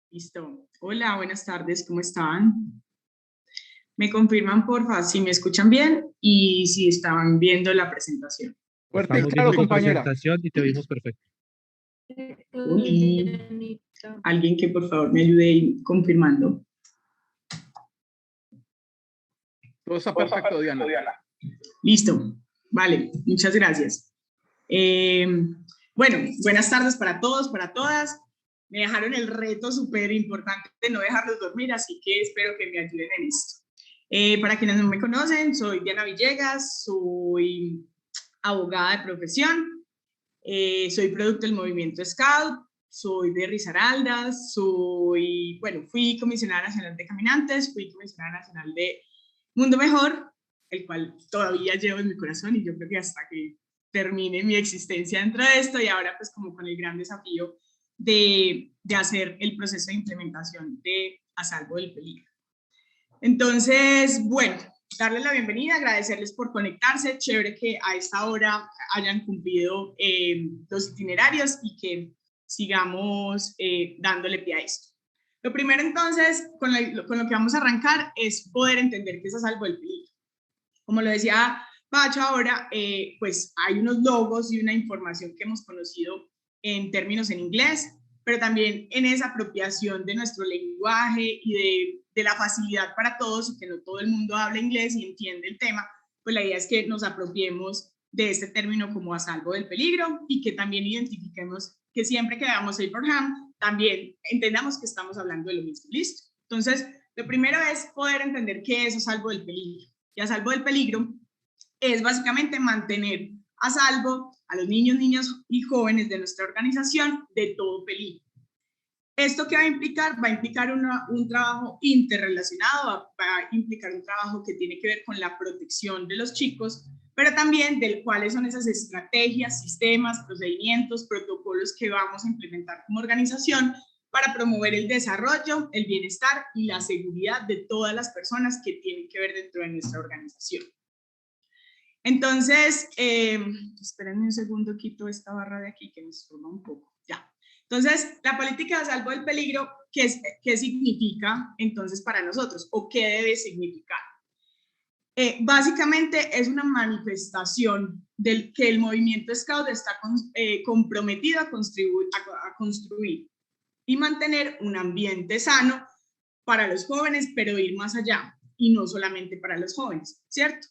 Listo. Hola, buenas tardes, ¿cómo están? Me confirman, porfa, si me escuchan bien y si estaban viendo la presentación. Fuerte y Estamos claro, viendo tu compañera. presentación y te oímos perfecto. Alguien que por favor me ayude confirmando. Todo está perfecto, Diana. Listo. Vale, muchas gracias. Bueno, buenas tardes para todos, para todas. Me dejaron el reto súper importante de no dejarlos dormir, así que espero que me ayuden en esto. Para quienes no me conocen, soy Diana Villegas, soy abogada de profesión, soy producto del movimiento Scout, soy de Risaraldas, fui comisionada nacional de caminantes, fui comisionada nacional de Mundo Mejor, el cual todavía llevo en mi corazón y yo creo que hasta que termine mi existencia dentro de esto, y ahora pues como con el gran desafío de hacer el proceso de implementación de A Salvo del Peligro. Entonces, bueno, darles la bienvenida, agradecerles por conectarse, chévere que a esta hora hayan cumplido los itinerarios y que sigamos dándole pie a esto. Lo primero entonces, con lo que vamos a arrancar es poder entender qué es A Salvo del Peligro. Como lo decía Pacho ahora, pues hay unos logos y una información que hemos conocido en términos en inglés, pero también en esa apropiación de nuestro lenguaje y de la facilidad para todos, y que no todo el mundo habla inglés y entiende el tema, pues la idea es que nos apropiemos de este término como a salvo del peligro y que también identifiquemos que siempre que veamos Abraham, también entendamos que estamos hablando de lo mismo. ¿Listo? Entonces, lo primero es poder entender qué es a salvo del peligro. Y a salvo del peligro es básicamente mantener a salvo a los niños, niñas y jóvenes de nuestra organización de todo peligro. ¿Esto qué va a implicar? Va a implicar un trabajo interrelacionado, va a implicar un trabajo que tiene que ver con la protección de los chicos, pero también de cuáles son esas estrategias, sistemas, procedimientos, protocolos que vamos a implementar como organización para promover el desarrollo, el bienestar y la seguridad de todas las personas que tienen que ver dentro de nuestra organización. Entonces, espérenme un segundo, quito esta barra de aquí que me estorba un poco. Ya. Entonces, la política de salvo del peligro, ¿qué significa entonces para nosotros? ¿O qué debe significar? Básicamente es una manifestación del que el movimiento Scout está comprometido a construir y mantener un ambiente sano para los jóvenes, pero ir más allá y no solamente para los jóvenes, ¿cierto?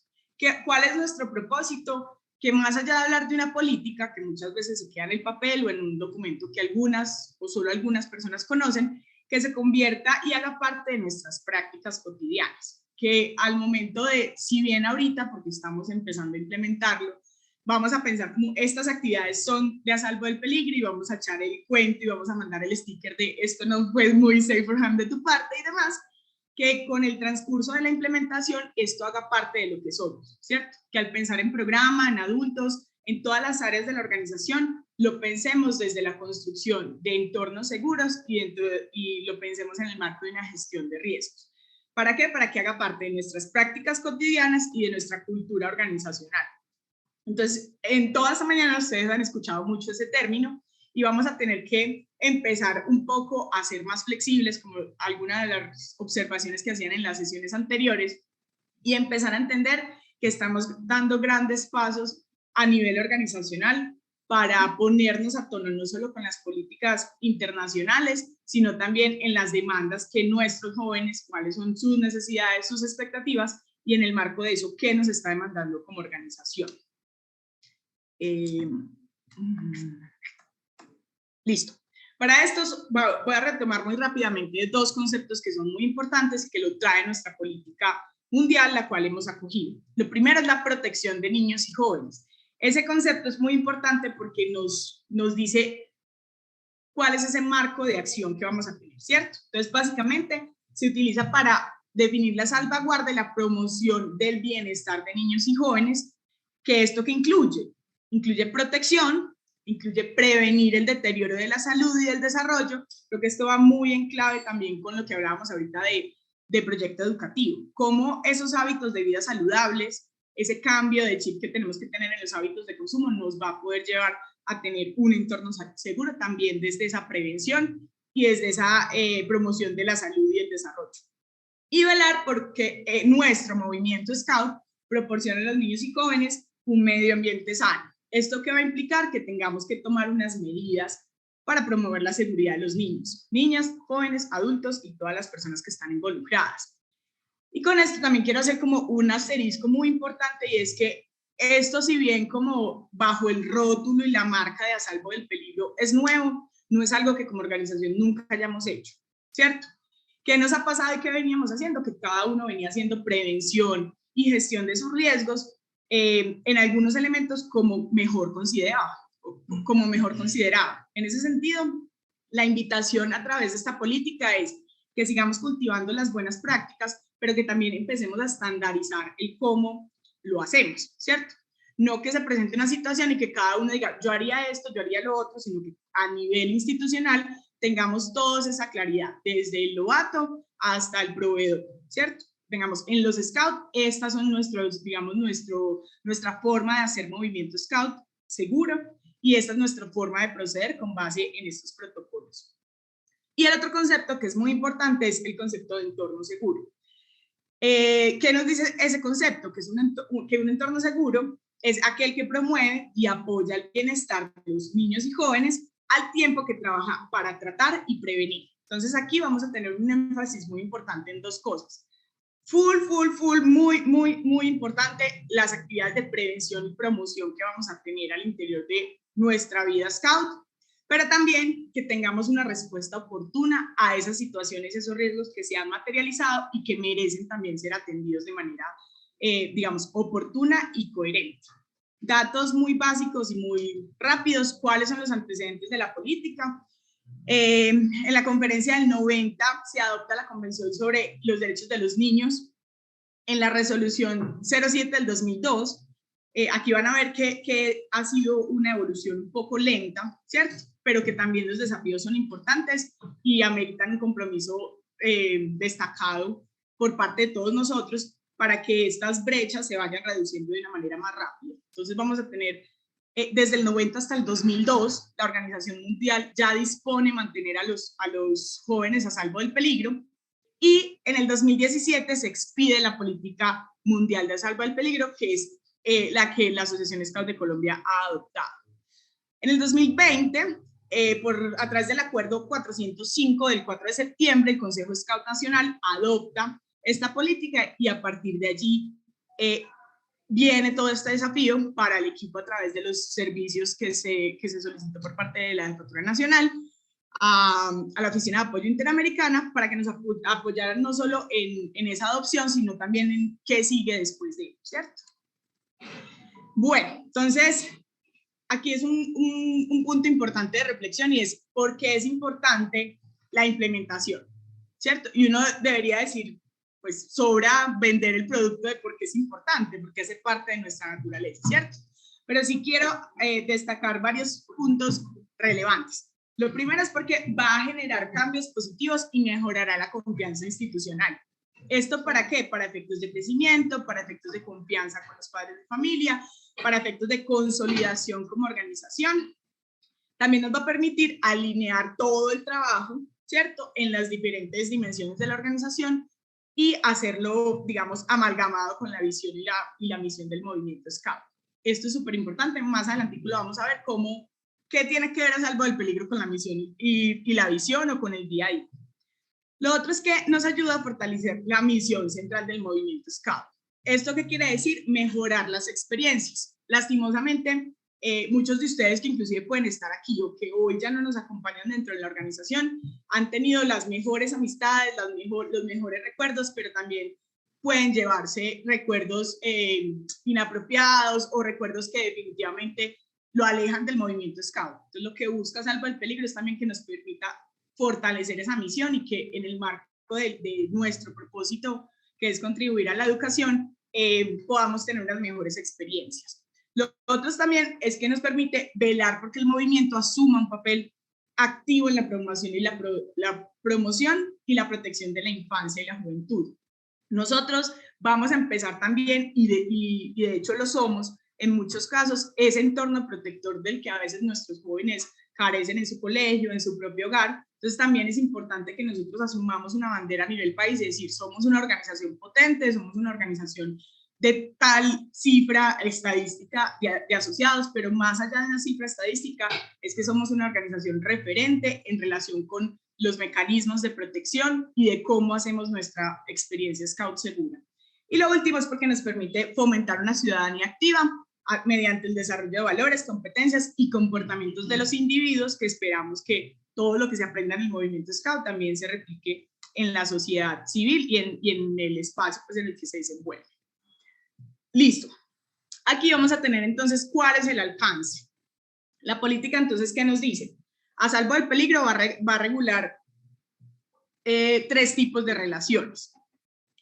¿Cuál es nuestro propósito? Que más allá de hablar de una política que muchas veces se queda en el papel o en un documento que algunas o solo algunas personas conocen, que se convierta y haga parte de nuestras prácticas cotidianas, que al momento de, si bien ahorita, porque estamos empezando a implementarlo, vamos a pensar como estas actividades son de a salvo del peligro y vamos a echar el cuento y vamos a mandar el sticker de esto no fue muy Abraham de tu parte y demás, que con el transcurso de la implementación esto haga parte de lo que somos, ¿cierto? Que al pensar en programa, en adultos, en todas las áreas de la organización, lo pensemos desde la construcción de entornos seguros y lo pensemos en el marco de una gestión de riesgos. ¿Para qué? Para que haga parte de nuestras prácticas cotidianas y de nuestra cultura organizacional. Entonces, en toda esta mañana ustedes han escuchado mucho ese término y vamos a tener que empezar un poco a ser más flexibles, como algunas de las observaciones que hacían en las sesiones anteriores, y empezar a entender que estamos dando grandes pasos a nivel organizacional para ponernos a tono no solo con las políticas internacionales, sino también en las demandas que nuestros jóvenes, cuáles son sus necesidades, sus expectativas, y en el marco de eso, qué nos está demandando como organización. Listo. Para esto voy a retomar muy rápidamente dos conceptos que son muy importantes y que lo trae nuestra política mundial, la cual hemos acogido. Lo primero es la protección de niños y jóvenes. Ese concepto es muy importante porque nos dice cuál es ese marco de acción que vamos a tener, ¿cierto? Entonces, básicamente, se utiliza para definir la salvaguarda y la promoción del bienestar de niños y jóvenes, que esto que incluye protección, incluye prevenir el deterioro de la salud y del desarrollo. Creo que esto va muy en clave también con lo que hablábamos ahorita de proyecto educativo, cómo esos hábitos de vida saludables, ese cambio de chip que tenemos que tener en los hábitos de consumo nos va a poder llevar a tener un entorno seguro también desde esa prevención y desde esa promoción de la salud y el desarrollo. Y velar porque nuestro movimiento Scout proporcione a los niños y jóvenes un medio ambiente sano. ¿Esto qué va a implicar? Que tengamos que tomar unas medidas para promover la seguridad de los niños, niñas, jóvenes, adultos y todas las personas que están involucradas. Y con esto también quiero hacer como un asterisco muy importante, y es que esto, si bien como bajo el rótulo y la marca de A Salvo del Peligro es nuevo, no es algo que como organización nunca hayamos hecho, ¿cierto? ¿Qué nos ha pasado y qué veníamos haciendo? Que cada uno venía haciendo prevención y gestión de sus riesgos en algunos elementos como mejor consideraba. En ese sentido, la invitación a través de esta política es que sigamos cultivando las buenas prácticas, pero que también empecemos a estandarizar el cómo lo hacemos, ¿cierto? No que se presente una situación y que cada uno diga, yo haría esto, yo haría lo otro, sino que a nivel institucional tengamos todos esa claridad, desde el novato hasta el proveedor, ¿cierto? Tengamos en los Scouts, estas son nuestros, digamos, nuestra forma de hacer movimiento Scout seguro, y esta es nuestra forma de proceder con base en estos protocolos. Y el otro concepto que es muy importante es el concepto de entorno seguro. ¿Qué nos dice ese concepto? Que un entorno seguro es aquel que promueve y apoya el bienestar de los niños y jóvenes al tiempo que trabaja para tratar y prevenir. Entonces aquí vamos a tener un énfasis muy importante en dos cosas. Muy importante, las actividades de prevención y promoción que vamos a tener al interior de nuestra vida Scout, pero también que tengamos una respuesta oportuna a esas situaciones, esos riesgos que se han materializado y que merecen también ser atendidos de manera, digamos, oportuna y coherente. Datos muy básicos y muy rápidos. ¿Cuáles son los antecedentes de la política? En la conferencia del 90 se adopta la Convención sobre los Derechos de los Niños. En la resolución 07 del 2002, aquí van a ver que ha sido una evolución un poco lenta, ¿cierto? Pero que también los desafíos son importantes y ameritan un compromiso destacado por parte de todos nosotros para que estas brechas se vayan reduciendo de una manera más rápida. Entonces vamos a tener, desde el 90 hasta el 2002, la Organización Mundial ya dispone mantener a los jóvenes a salvo del peligro, y en el 2017 se expide la Política Mundial de A Salvo del Peligro, que es la que la Asociación Scout de Colombia ha adoptado. En el 2020, a través del Acuerdo 405 del 4 de septiembre, el Consejo Scout Nacional adopta esta política, y a partir de allí viene todo este desafío para el equipo a través de los servicios que se solicitó por parte de la Jefatura Nacional a la Oficina de Apoyo Interamericana, para que nos apoyaran no solo en esa adopción, sino también en qué sigue después de ello, ¿cierto? Bueno, entonces, aquí es un punto importante de reflexión, y es por qué es importante la implementación, ¿cierto? Y uno debería decir, pues sobra vender el producto de por qué es importante, porque hace parte de nuestra naturaleza, ¿cierto? Pero sí quiero destacar varios puntos relevantes. Lo primero es porque va a generar cambios positivos y mejorará la confianza institucional. ¿Esto para qué? Para efectos de crecimiento, para efectos de confianza con los padres de familia, para efectos de consolidación como organización. También nos va a permitir alinear todo el trabajo, ¿cierto?, en las diferentes dimensiones de la organización, y hacerlo, digamos, amalgamado con la visión y la misión del movimiento Scout. Esto es súper importante. Más adelante lo vamos a ver qué tiene que ver A Salvo del Peligro con la misión y la visión, o con el día a día. Lo otro es que nos ayuda a fortalecer la misión central del movimiento Scout. ¿Esto qué quiere decir? Mejorar las experiencias. Lastimosamente, muchos de ustedes que inclusive pueden estar aquí o que hoy ya no nos acompañan dentro de la organización, han tenido las mejores amistades, los mejores recuerdos, pero también pueden llevarse recuerdos inapropiados, o recuerdos que definitivamente lo alejan del movimiento Scout. Entonces, lo que busca Salvo del Peligro es también que nos permita fortalecer esa misión, y que en el marco de nuestro propósito, que es contribuir a la educación, podamos tener unas mejores experiencias. Lo otro también es que nos permite velar porque el movimiento asuma un papel activo en la promoción y la promoción y la protección de la infancia y la juventud. Nosotros vamos a empezar también, y de hecho lo somos en muchos casos, ese entorno protector del que a veces nuestros jóvenes carecen en su colegio, en su propio hogar. Entonces también es importante que nosotros asumamos una bandera a nivel país, es decir, somos una organización potente, somos una organización de tal cifra estadística de asociados, pero más allá de una cifra estadística, es que somos una organización referente en relación con los mecanismos de protección y de cómo hacemos nuestra experiencia Scout segura. Y lo último es porque nos permite fomentar una ciudadanía activa mediante el desarrollo de valores, competencias y comportamientos de los individuos, que esperamos que todo lo que se aprenda en el movimiento Scout también se replique en la sociedad civil y en el espacio pues, en el que se desenvuelve. Listo. Aquí vamos a tener entonces cuál es el alcance. La política entonces, ¿qué nos dice? A salvo del peligro va a regular 3 tipos de relaciones.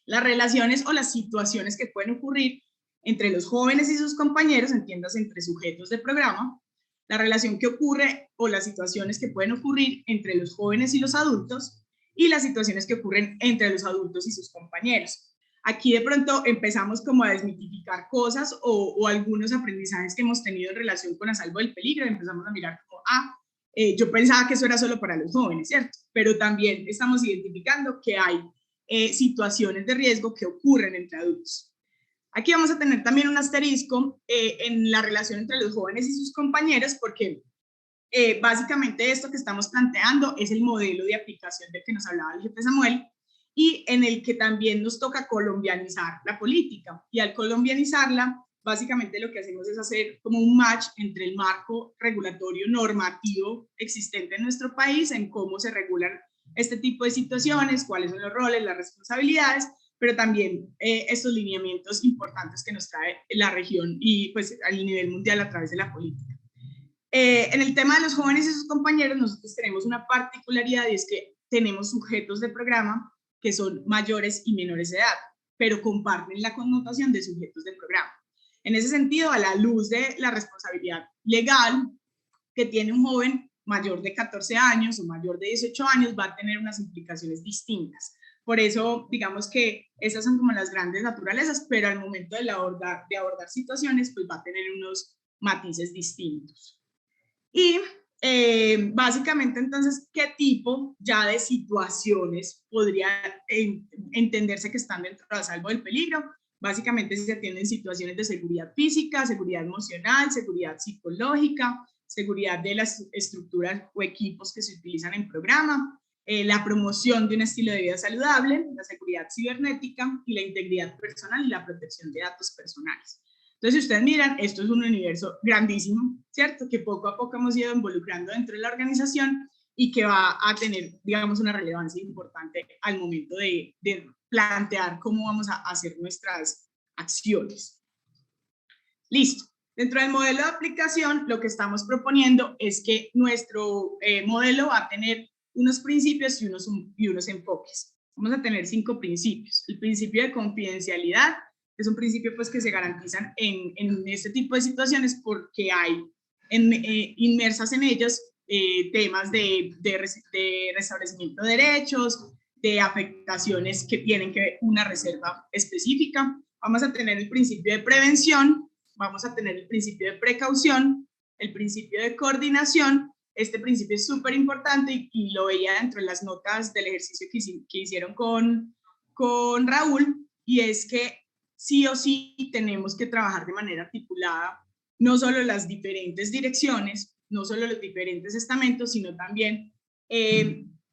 Las relaciones o las situaciones que pueden ocurrir entre los jóvenes y sus compañeros, entiéndase entre sujetos de programa, la relación que ocurre o las situaciones que pueden ocurrir entre los jóvenes y los adultos, y las situaciones que ocurren entre los adultos y sus compañeros. Aquí de pronto empezamos como a desmitificar cosas o algunos aprendizajes que hemos tenido en relación con A Salvo del Peligro, y empezamos a mirar como, yo pensaba que eso era solo para los jóvenes, ¿cierto? Pero también estamos identificando que hay situaciones de riesgo que ocurren entre adultos. Aquí vamos a tener también un asterisco en la relación entre los jóvenes y sus compañeros, porque básicamente esto que estamos planteando es el modelo de aplicación del que nos hablaba el jefe Samuel, y en el que también nos toca colombianizar la política. Y al colombianizarla, básicamente lo que hacemos es hacer como un match entre el marco regulatorio normativo existente en nuestro país, en cómo se regulan este tipo de situaciones, cuáles son los roles, las responsabilidades, pero también estos lineamientos importantes que nos trae la región y pues a nivel mundial a través de la política. En el tema de los jóvenes y sus compañeros, nosotros tenemos una particularidad, y es que tenemos sujetos de programa que son mayores y menores de edad, pero comparten la connotación de sujetos de programa. En ese sentido, a la luz de la responsabilidad legal que tiene un joven mayor de 14 años o mayor de 18 años, va a tener unas implicaciones distintas. Por eso, digamos que esas son como las grandes naturalezas, pero al momento de abordar situaciones, pues va a tener unos matices distintos. Y básicamente, entonces, ¿qué tipo ya de situaciones podría entenderse que están dentro de A Salvo del Peligro? Básicamente se atienden situaciones de seguridad física, seguridad emocional, seguridad psicológica, seguridad de las estructuras o equipos que se utilizan en programa, la promoción de un estilo de vida saludable, la seguridad cibernética y la integridad personal y la protección de datos personales. Entonces, si ustedes miran, esto es un universo grandísimo, ¿cierto? Que poco a poco hemos ido involucrando dentro de la organización y que va a tener, digamos, una relevancia importante al momento de plantear cómo vamos a hacer nuestras acciones. Listo. Dentro del modelo de aplicación, lo que estamos proponiendo es que nuestro modelo va a tener unos principios y unos enfoques. Vamos a tener 5 principios. El principio de confidencialidad es un principio pues, que se garantizan en este tipo de situaciones porque hay inmersas en ellos temas de restablecimiento de derechos, de afectaciones que tienen que ver una reserva específica. Vamos a tener el principio de prevención, vamos a tener el principio de precaución, el principio de coordinación. Este principio es súper importante y lo veía dentro de las notas del ejercicio que hicieron con Raúl, y es que sí o sí tenemos que trabajar de manera articulada, no solo las diferentes direcciones, no solo los diferentes estamentos, sino también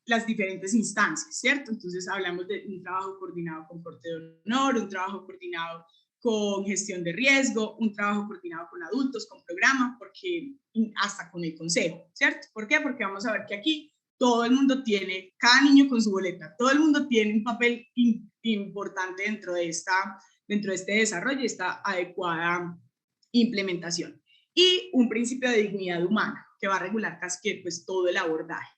las diferentes instancias, ¿cierto? Entonces hablamos de un trabajo coordinado con Corte de Honor, un trabajo coordinado con gestión de riesgo, un trabajo coordinado con adultos, con programa, porque hasta con el consejo, ¿cierto? ¿Por qué? Porque vamos a ver que aquí todo el mundo tiene, cada niño con su boleta, todo el mundo tiene un papel importante dentro de este desarrollo y esta adecuada implementación. Y un principio de dignidad humana que va a regular casi que pues, todo el abordaje.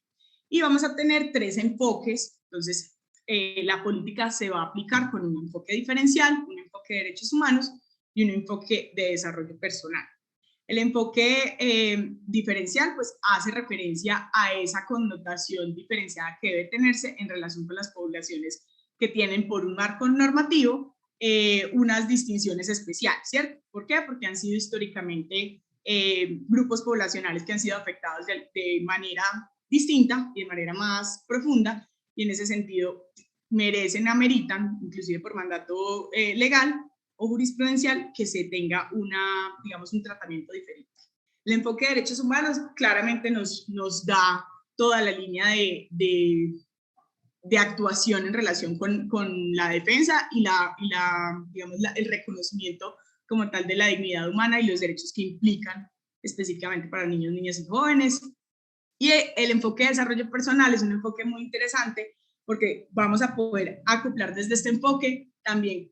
Y vamos a tener 3 enfoques. Entonces, la política se va a aplicar con un enfoque diferencial, un enfoque de derechos humanos y un enfoque de desarrollo personal. El enfoque diferencial pues hace referencia a esa connotación diferenciada que debe tenerse en relación con las poblaciones que tienen por un marco normativo unas distinciones especiales, ¿cierto? ¿Por qué? Porque han sido históricamente grupos poblacionales que han sido afectados de manera distinta y de manera más profunda, y en ese sentido ameritan, inclusive por mandato legal o jurisprudencial, que se tenga digamos, un tratamiento diferente. El enfoque de derechos humanos claramente nos da toda la línea de actuación en relación con la defensa y digamos, el reconocimiento como tal de la dignidad humana y los derechos que implican específicamente para niños, niñas y jóvenes. Y el enfoque de desarrollo personal es un enfoque muy interesante porque vamos a poder acoplar desde este enfoque también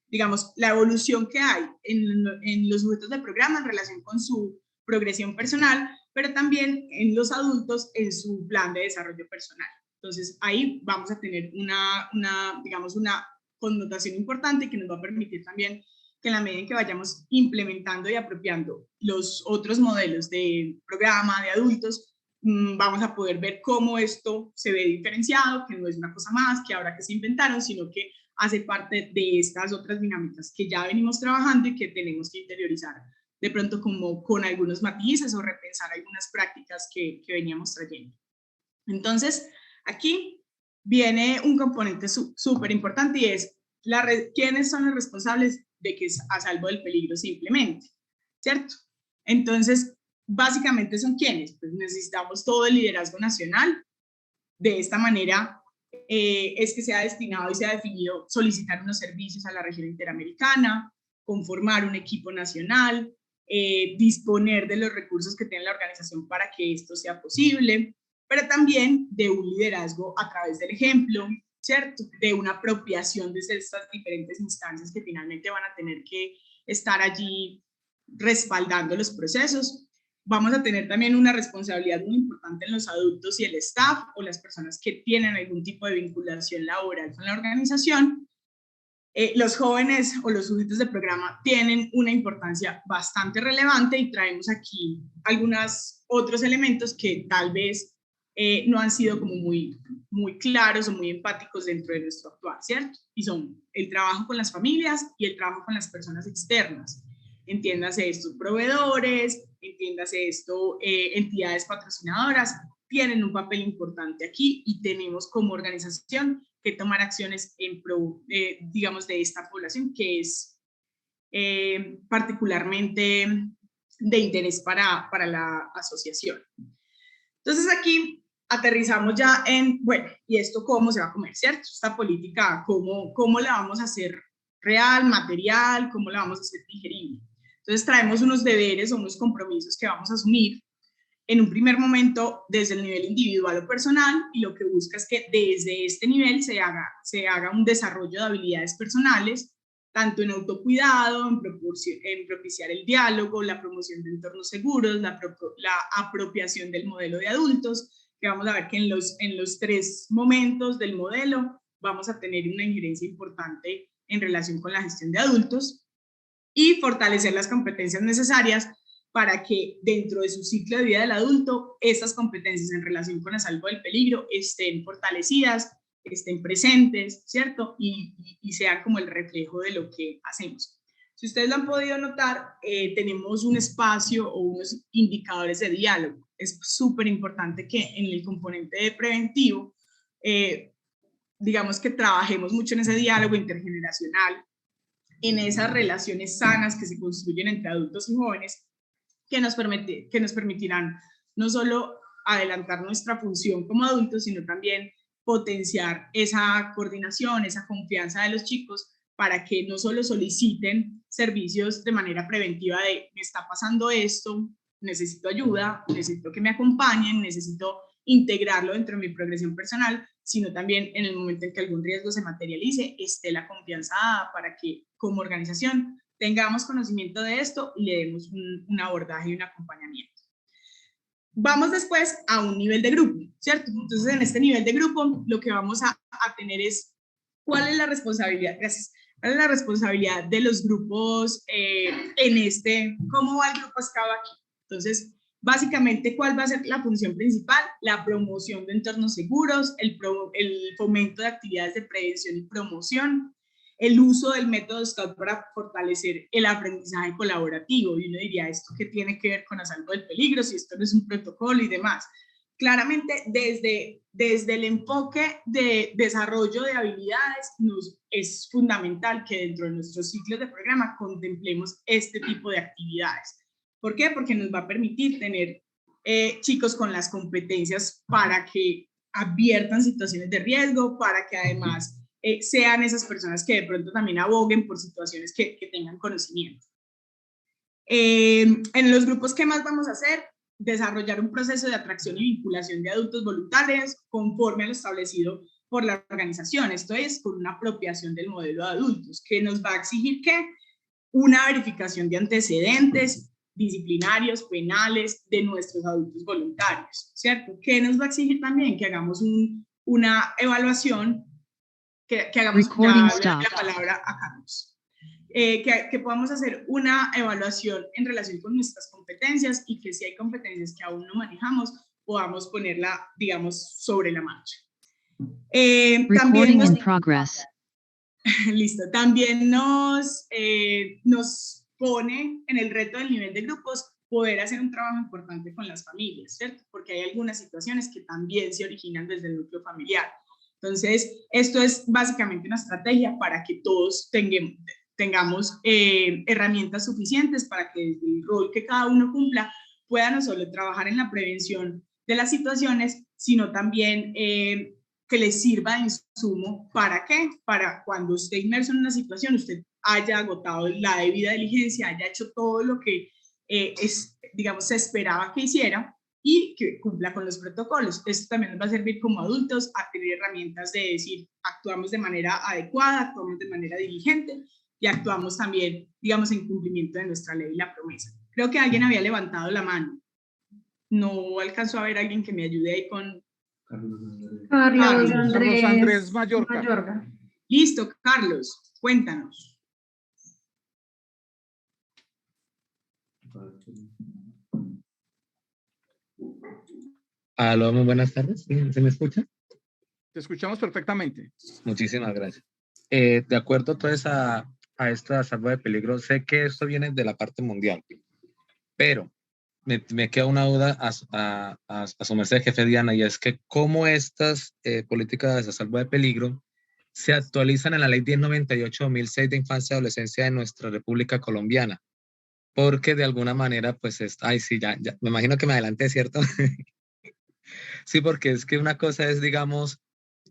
digamos, la evolución que hay en los sujetos del programa en relación con su progresión personal, pero también en los adultos en su plan de desarrollo personal. Entonces, ahí vamos a tener digamos, una connotación importante que nos va a permitir también que en la medida en que vayamos implementando y apropiando los otros modelos de programa de adultos, vamos a poder ver cómo esto se ve diferenciado, que no es una cosa más que ahora que se inventaron, sino que hace parte de estas otras dinámicas que ya venimos trabajando y que tenemos que interiorizar de pronto como con algunos matices o repensar algunas prácticas que veníamos trayendo. Entonces, aquí viene un componente súper importante y es quiénes son los responsables de que es a salvo del peligro simplemente, ¿cierto? Entonces, básicamente son quiénes. Pues necesitamos todo el liderazgo nacional. De esta manera es que se ha destinado y se ha definido solicitar unos servicios a la región interamericana, conformar un equipo nacional, disponer de los recursos que tiene la organización para que esto sea posible, pero también de un liderazgo a través del ejemplo, ¿cierto? De una apropiación desde estas diferentes instancias que finalmente van a tener que estar allí respaldando los procesos. Vamos a tener también una responsabilidad muy importante en los adultos y el staff o las personas que tienen algún tipo de vinculación laboral con la organización. Los jóvenes o los sujetos del programa tienen una importancia bastante relevante y traemos aquí algunos otros elementos que tal vez no han sido como muy claros o muy empáticos dentro de nuestro actuar, ¿cierto? Y son el trabajo con las familias y el trabajo con las personas externas. Entiéndase esto, proveedores, entiéndase esto, entidades patrocinadoras, tienen un papel importante aquí y tenemos como organización que tomar acciones en pro, digamos, de esta población que es particularmente de interés para la asociación. Entonces aquí aterrizamos ya en, bueno, ¿y esto cómo se va a comer, cierto? Esta política, ¿cómo la vamos a hacer real, material? ¿Cómo la vamos a hacer digerible? Entonces traemos unos deberes o unos compromisos que vamos a asumir en un primer momento desde el nivel individual o personal, y lo que busca es que desde este nivel se haga un desarrollo de habilidades personales, tanto en autocuidado, en propiciar el diálogo, la promoción de entornos seguros, la apropiación del modelo de adultos, que vamos a ver que en los tres momentos del modelo vamos a tener una injerencia importante en relación con la gestión de adultos, y fortalecer las competencias necesarias para que dentro de su ciclo de vida del adulto, estas competencias en relación con el salvo del peligro estén fortalecidas, estén presentes, ¿cierto? Y sean como el reflejo de lo que hacemos. Si ustedes lo han podido notar, tenemos un espacio o unos indicadores de diálogo. Es súper importante que en el componente de preventivo, digamos que trabajemos mucho en ese diálogo intergeneracional, en esas relaciones sanas que se construyen entre adultos y jóvenes, que nos permitirán no solo adelantar nuestra función como adultos, sino también potenciar esa coordinación, esa confianza de los chicos para que no solo soliciten servicios de manera preventiva de me está pasando esto, necesito ayuda, necesito que me acompañen, necesito integrarlo dentro de mi progresión personal, sino también en el momento en que algún riesgo se materialice, esté la confianza dada para que como organización tengamos conocimiento de esto y le demos un abordaje y un acompañamiento. Vamos después a un nivel de grupo, ¿cierto? Entonces, en este nivel de grupo, lo que vamos a tener es cuál es la responsabilidad, gracias, cuál es la responsabilidad de los grupos cómo va el grupo escala aquí. Entonces, básicamente, ¿cuál va a ser la función principal? La promoción de entornos seguros, el fomento de actividades de prevención y promoción, el uso del método Scout para fortalecer el aprendizaje colaborativo. Y uno diría, ¿esto qué tiene que ver con A Salvo del Peligro? Si esto no es un protocolo y demás. Claramente, desde el enfoque de desarrollo de habilidades, es fundamental que dentro de nuestros ciclos de programa contemplemos este tipo de actividades. ¿Por qué? Porque nos va a permitir tener chicos con las competencias para que adviertan situaciones de riesgo, para que además sean esas personas que de pronto también aboguen por situaciones que tengan conocimiento. En los grupos, ¿qué más vamos a hacer? Desarrollar un proceso de atracción y vinculación de adultos voluntarios conforme a lo establecido por la organización. Esto es con una apropiación del modelo de adultos, que nos va a exigir que una verificación de antecedentes disciplinarios, penales de nuestros adultos voluntarios, ¿cierto? Que nos va a exigir también que hagamos una evaluación, que hagamos la palabra a Carlos. Que podamos hacer una evaluación en relación con nuestras competencias y que si hay competencias que aún no manejamos, podamos ponerla, digamos, sobre la marcha. También listo. También nos pone en el reto del nivel de grupos poder hacer un trabajo importante con las familias, ¿cierto? Porque hay algunas situaciones que también se originan desde el núcleo familiar. Entonces, esto es básicamente una estrategia para que todos tengamos herramientas suficientes para que desde el rol que cada uno cumpla pueda no solo trabajar en la prevención de las situaciones, sino también que les sirva de insumo. ¿Para qué? Para cuando esté inmerso en una situación, usted haya agotado la debida diligencia, haya hecho todo lo que digamos, se esperaba que hiciera y que cumpla con los protocolos. Esto también nos va a servir como adultos a tener herramientas de decir, actuamos de manera adecuada, actuamos de manera diligente y actuamos también, digamos, en cumplimiento de nuestra ley y la promesa. Creo que alguien había levantado la mano. No alcanzó a ver a alguien que me ayude ahí con... Carlos Andrés Mayorga. Listo, Carlos, cuéntanos. Aló, muy buenas tardes. ¿Se me escucha? Te escuchamos perfectamente. Muchísimas gracias. De acuerdo entonces a esta salva de peligro, sé que esto viene de la parte mundial, pero me queda una duda a su merced, jefe Diana, y es que cómo estas políticas de salva de peligro se actualizan en la ley 1098/2006 de infancia y adolescencia de nuestra República Colombiana, porque de alguna manera, pues, sí, ya, me imagino que me adelanté, ¿cierto? Sí, porque es que una cosa es, digamos,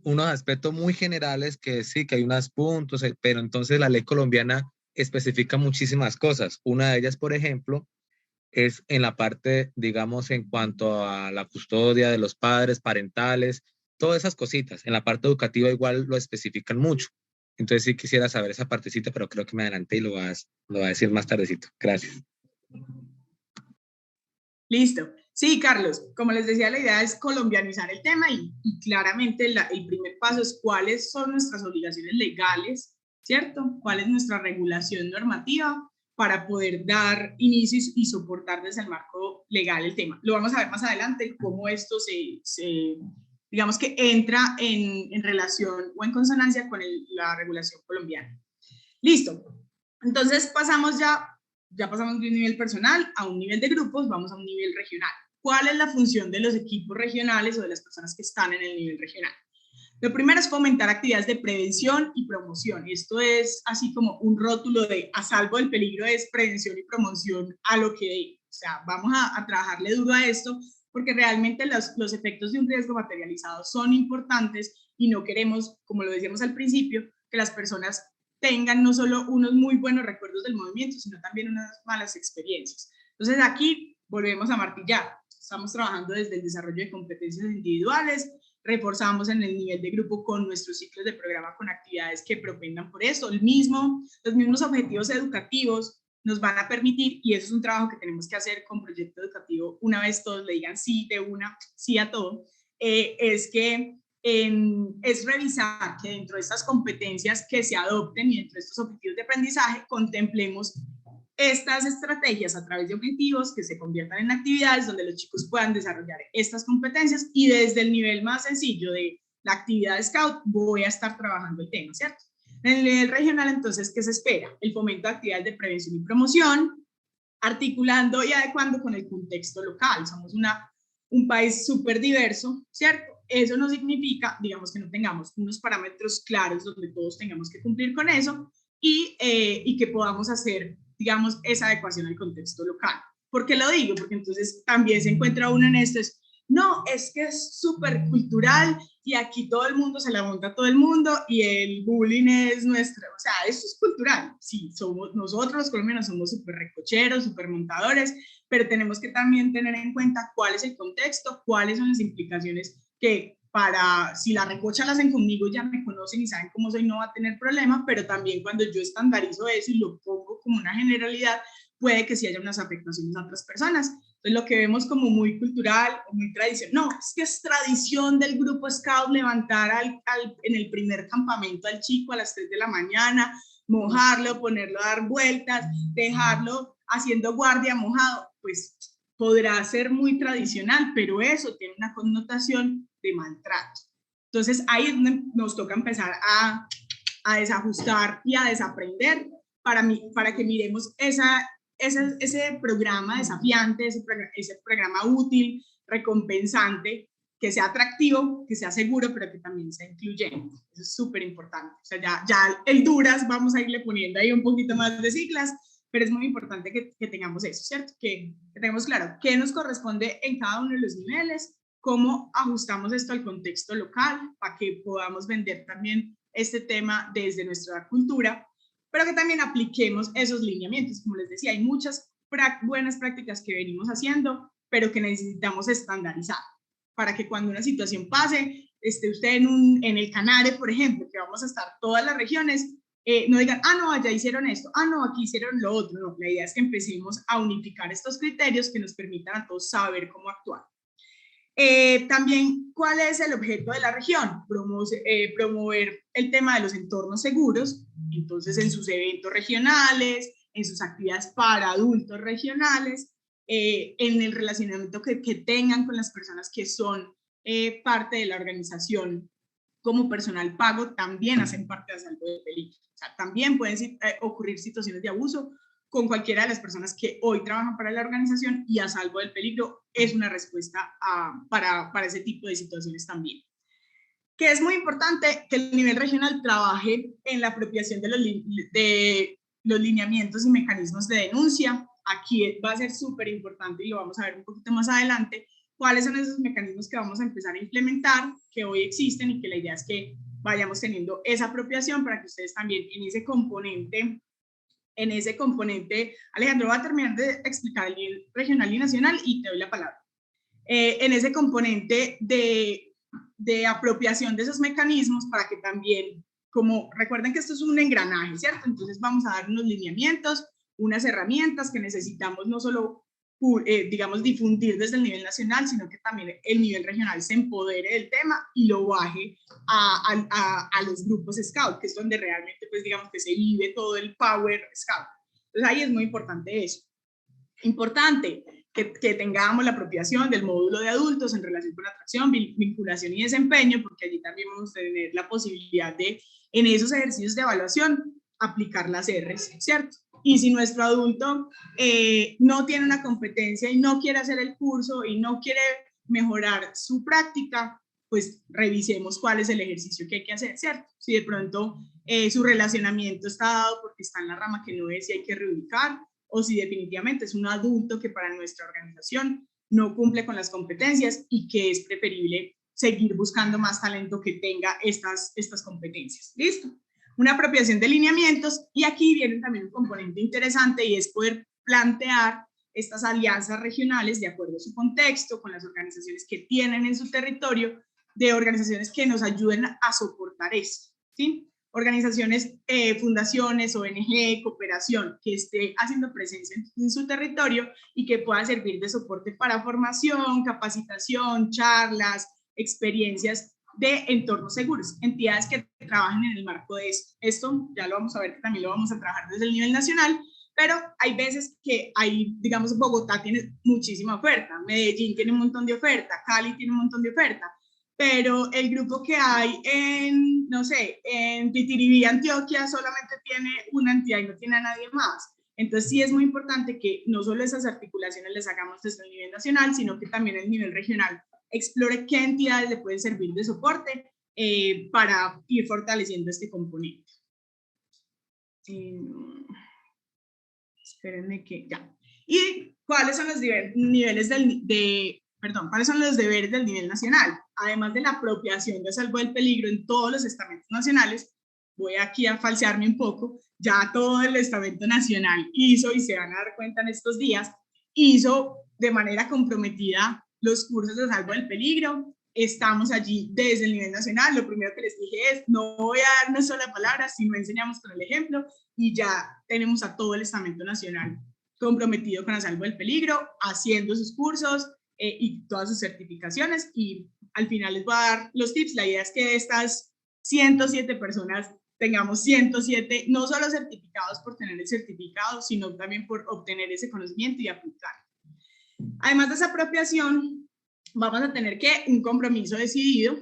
unos aspectos muy generales que sí, que hay unos puntos, pero entonces la ley colombiana especifica muchísimas cosas. Una de ellas, por ejemplo, es en la parte, digamos, en cuanto a la custodia de los padres, parentales, todas esas cositas. En la parte educativa igual lo especifican mucho. Entonces sí quisiera saber esa partecita, pero creo que me adelanté y lo voy a decir más tardecito. Gracias. Listo. Sí, Carlos, como les decía, la idea es colombianizar el tema y claramente el primer paso es cuáles son nuestras obligaciones legales, ¿cierto? ¿Cuál es nuestra regulación normativa para poder dar inicio y soportar desde el marco legal el tema? Lo vamos a ver más adelante, cómo esto digamos que entra en relación o en consonancia con la regulación colombiana. Listo. Entonces ya pasamos de un nivel personal a un nivel de grupos, vamos a un nivel regional. ¿Cuál es la función de los equipos regionales o de las personas que están en el nivel regional? Lo primero es fomentar actividades de prevención y promoción. Esto es así como un rótulo de a salvo del peligro, es prevención y promoción a lo que, o sea, vamos a trabajarle duro a esto porque realmente los efectos de un riesgo materializado son importantes y no queremos, como lo decíamos al principio, que las personas tengan no solo unos muy buenos recuerdos del movimiento, sino también unas malas experiencias. Entonces aquí volvemos a martillar. Estamos trabajando desde el desarrollo de competencias individuales, reforzamos en el nivel de grupo con nuestros ciclos de programa con actividades que propendan por eso. Los mismos objetivos educativos nos van a permitir, y eso es un trabajo que tenemos que hacer con proyecto educativo, una vez todos le digan sí de una, sí a todo, es revisar que dentro de estas competencias que se adopten y dentro de estos objetivos de aprendizaje contemplemos estas estrategias a través de objetivos que se conviertan en actividades donde los chicos puedan desarrollar estas competencias y desde el nivel más sencillo de la actividad de Scout voy a estar trabajando el tema, ¿cierto? En el nivel regional, entonces, ¿qué se espera? El fomento de actividades de prevención y promoción, articulando y adecuando con el contexto local. Somos un país súper diverso, ¿cierto? Eso no significa, digamos, que no tengamos unos parámetros claros donde todos tengamos que cumplir con eso y que podamos hacer, digamos, esa adecuación al contexto local. ¿Por qué lo digo? Porque entonces también se encuentra uno en esto, no, es que es súper cultural y aquí todo el mundo se la monta a todo el mundo y el bullying es nuestro, o sea, esto es cultural. Sí, somos nosotros los colombianos, somos súper recocheros, súper montadores, pero tenemos que también tener en cuenta cuál es el contexto, cuáles son las implicaciones que para, si la recocha la hacen conmigo, ya me conocen y saben cómo soy, no va a tener problema, pero también cuando yo estandarizo eso y lo pongo como una generalidad, puede que sí haya unas afectaciones a otras personas. Entonces, lo que vemos como muy cultural o muy tradicional, no, es que es tradición del grupo Scout levantar en el primer campamento al chico a las 3 de la mañana, mojarlo, ponerlo a dar vueltas, dejarlo haciendo guardia mojado, pues podrá ser muy tradicional, pero eso tiene una connotación de maltrato. Entonces, ahí es donde nos toca empezar a desajustar y a desaprender para que miremos ese programa desafiante, ese programa útil, recompensante, que sea atractivo, que sea seguro, pero que también sea incluyente. Eso es súper importante. O sea, ya el DURAS vamos a irle poniendo ahí un poquito más de siglas, pero es muy importante que tengamos eso, ¿cierto? Que tengamos claro qué nos corresponde en cada uno de los niveles, cómo ajustamos esto al contexto local, para que podamos vender también este tema desde nuestra cultura, pero que también apliquemos esos lineamientos. Como les decía, hay muchas buenas prácticas que venimos haciendo, pero que necesitamos estandarizar para que cuando una situación pase, esté usted en el Canare, por ejemplo, que vamos a estar todas las regiones, no digan, no, allá hicieron esto, no, aquí hicieron lo otro. No, la idea es que empecemos a unificar estos criterios que nos permitan a todos saber cómo actuar. También, ¿cuál es el objeto de la región? Promover el tema de los entornos seguros, entonces en sus eventos regionales, en sus actividades para adultos regionales, en el relacionamiento que tengan con las personas que son parte de la organización como personal pago, también hacen parte de salvo de peligro. O sea, también pueden ocurrir situaciones de abuso con cualquiera de las personas que hoy trabajan para la organización y a salvo del peligro es una respuesta para ese tipo de situaciones también. Que es muy importante que el nivel regional trabaje en la apropiación de los lineamientos y mecanismos de denuncia. Aquí va a ser súper importante y lo vamos a ver un poquito más adelante, cuáles son esos mecanismos que vamos a empezar a implementar, que hoy existen y que la idea es que vayamos teniendo esa apropiación para que ustedes también en ese componente, Alejandro va a terminar de explicar el nivel regional y nacional y te doy la palabra. En ese componente de apropiación de esos mecanismos para que también, como recuerden que esto es un engranaje, ¿cierto? Entonces vamos a dar unos lineamientos, unas herramientas que necesitamos no solo, digamos, difundir desde el nivel nacional, sino que también el nivel regional se empodere del tema y lo baje a los grupos Scout, que es donde realmente, pues digamos que se vive todo el power Scout. Entonces ahí es muy importante eso. Importante que tengamos la apropiación del módulo de adultos en relación con atracción, vinculación y desempeño, porque allí también vamos a tener la posibilidad de, en esos ejercicios de evaluación, aplicar las R's, ¿cierto? Y si nuestro adulto no tiene una competencia y no quiere hacer el curso y no quiere mejorar su práctica, pues revisemos cuál es el ejercicio que hay que hacer, ¿cierto? Si de pronto su relacionamiento está dado porque está en la rama que no es y hay que reubicar, o si definitivamente es un adulto que para nuestra organización no cumple con las competencias y que es preferible seguir buscando más talento que tenga estas competencias. ¿Listo? Una apropiación de lineamientos, y aquí viene también un componente interesante y es poder plantear estas alianzas regionales de acuerdo a su contexto, con las organizaciones que tienen en su territorio, de organizaciones que nos ayuden a soportar esto, ¿sí? Organizaciones, fundaciones, ONG, cooperación, que esté haciendo presencia en su territorio y que pueda servir de soporte para formación, capacitación, charlas, experiencias de entornos seguros, entidades que trabajen en el marco de esto. Esto ya lo vamos a ver, que también lo vamos a trabajar desde el nivel nacional, pero hay veces que hay, digamos, Bogotá tiene muchísima oferta, Medellín tiene un montón de oferta, Cali tiene un montón de oferta, pero el grupo que hay en, no sé, en Titiribí, Antioquia, solamente tiene una entidad y no tiene a nadie más. Entonces sí es muy importante que no solo esas articulaciones les hagamos desde el nivel nacional, sino que también el nivel regional explore qué entidades le pueden servir de soporte para ir fortaleciendo este componente. Espérenme que ya. ¿Y cuáles son los niveles cuáles son los deberes del nivel nacional? Además de la apropiación de salvo del peligro en todos los estamentos nacionales, voy aquí a falsearme un poco, ya todo el estamento nacional hizo, y se van a dar cuenta en estos días, hizo de manera comprometida los cursos de salvo del peligro. Estamos allí desde el nivel nacional. Lo primero que les dije es, no voy a dar una sola palabra, sino enseñamos con el ejemplo, y ya tenemos a todo el estamento nacional comprometido con el salvo del peligro, haciendo sus cursos y todas sus certificaciones, y al final les voy a dar los tips. La idea es que de estas 107 personas tengamos 107, no solo certificados por tener el certificado, sino también por obtener ese conocimiento y aplicar. Además de esa apropiación, vamos a tener que un compromiso decidido,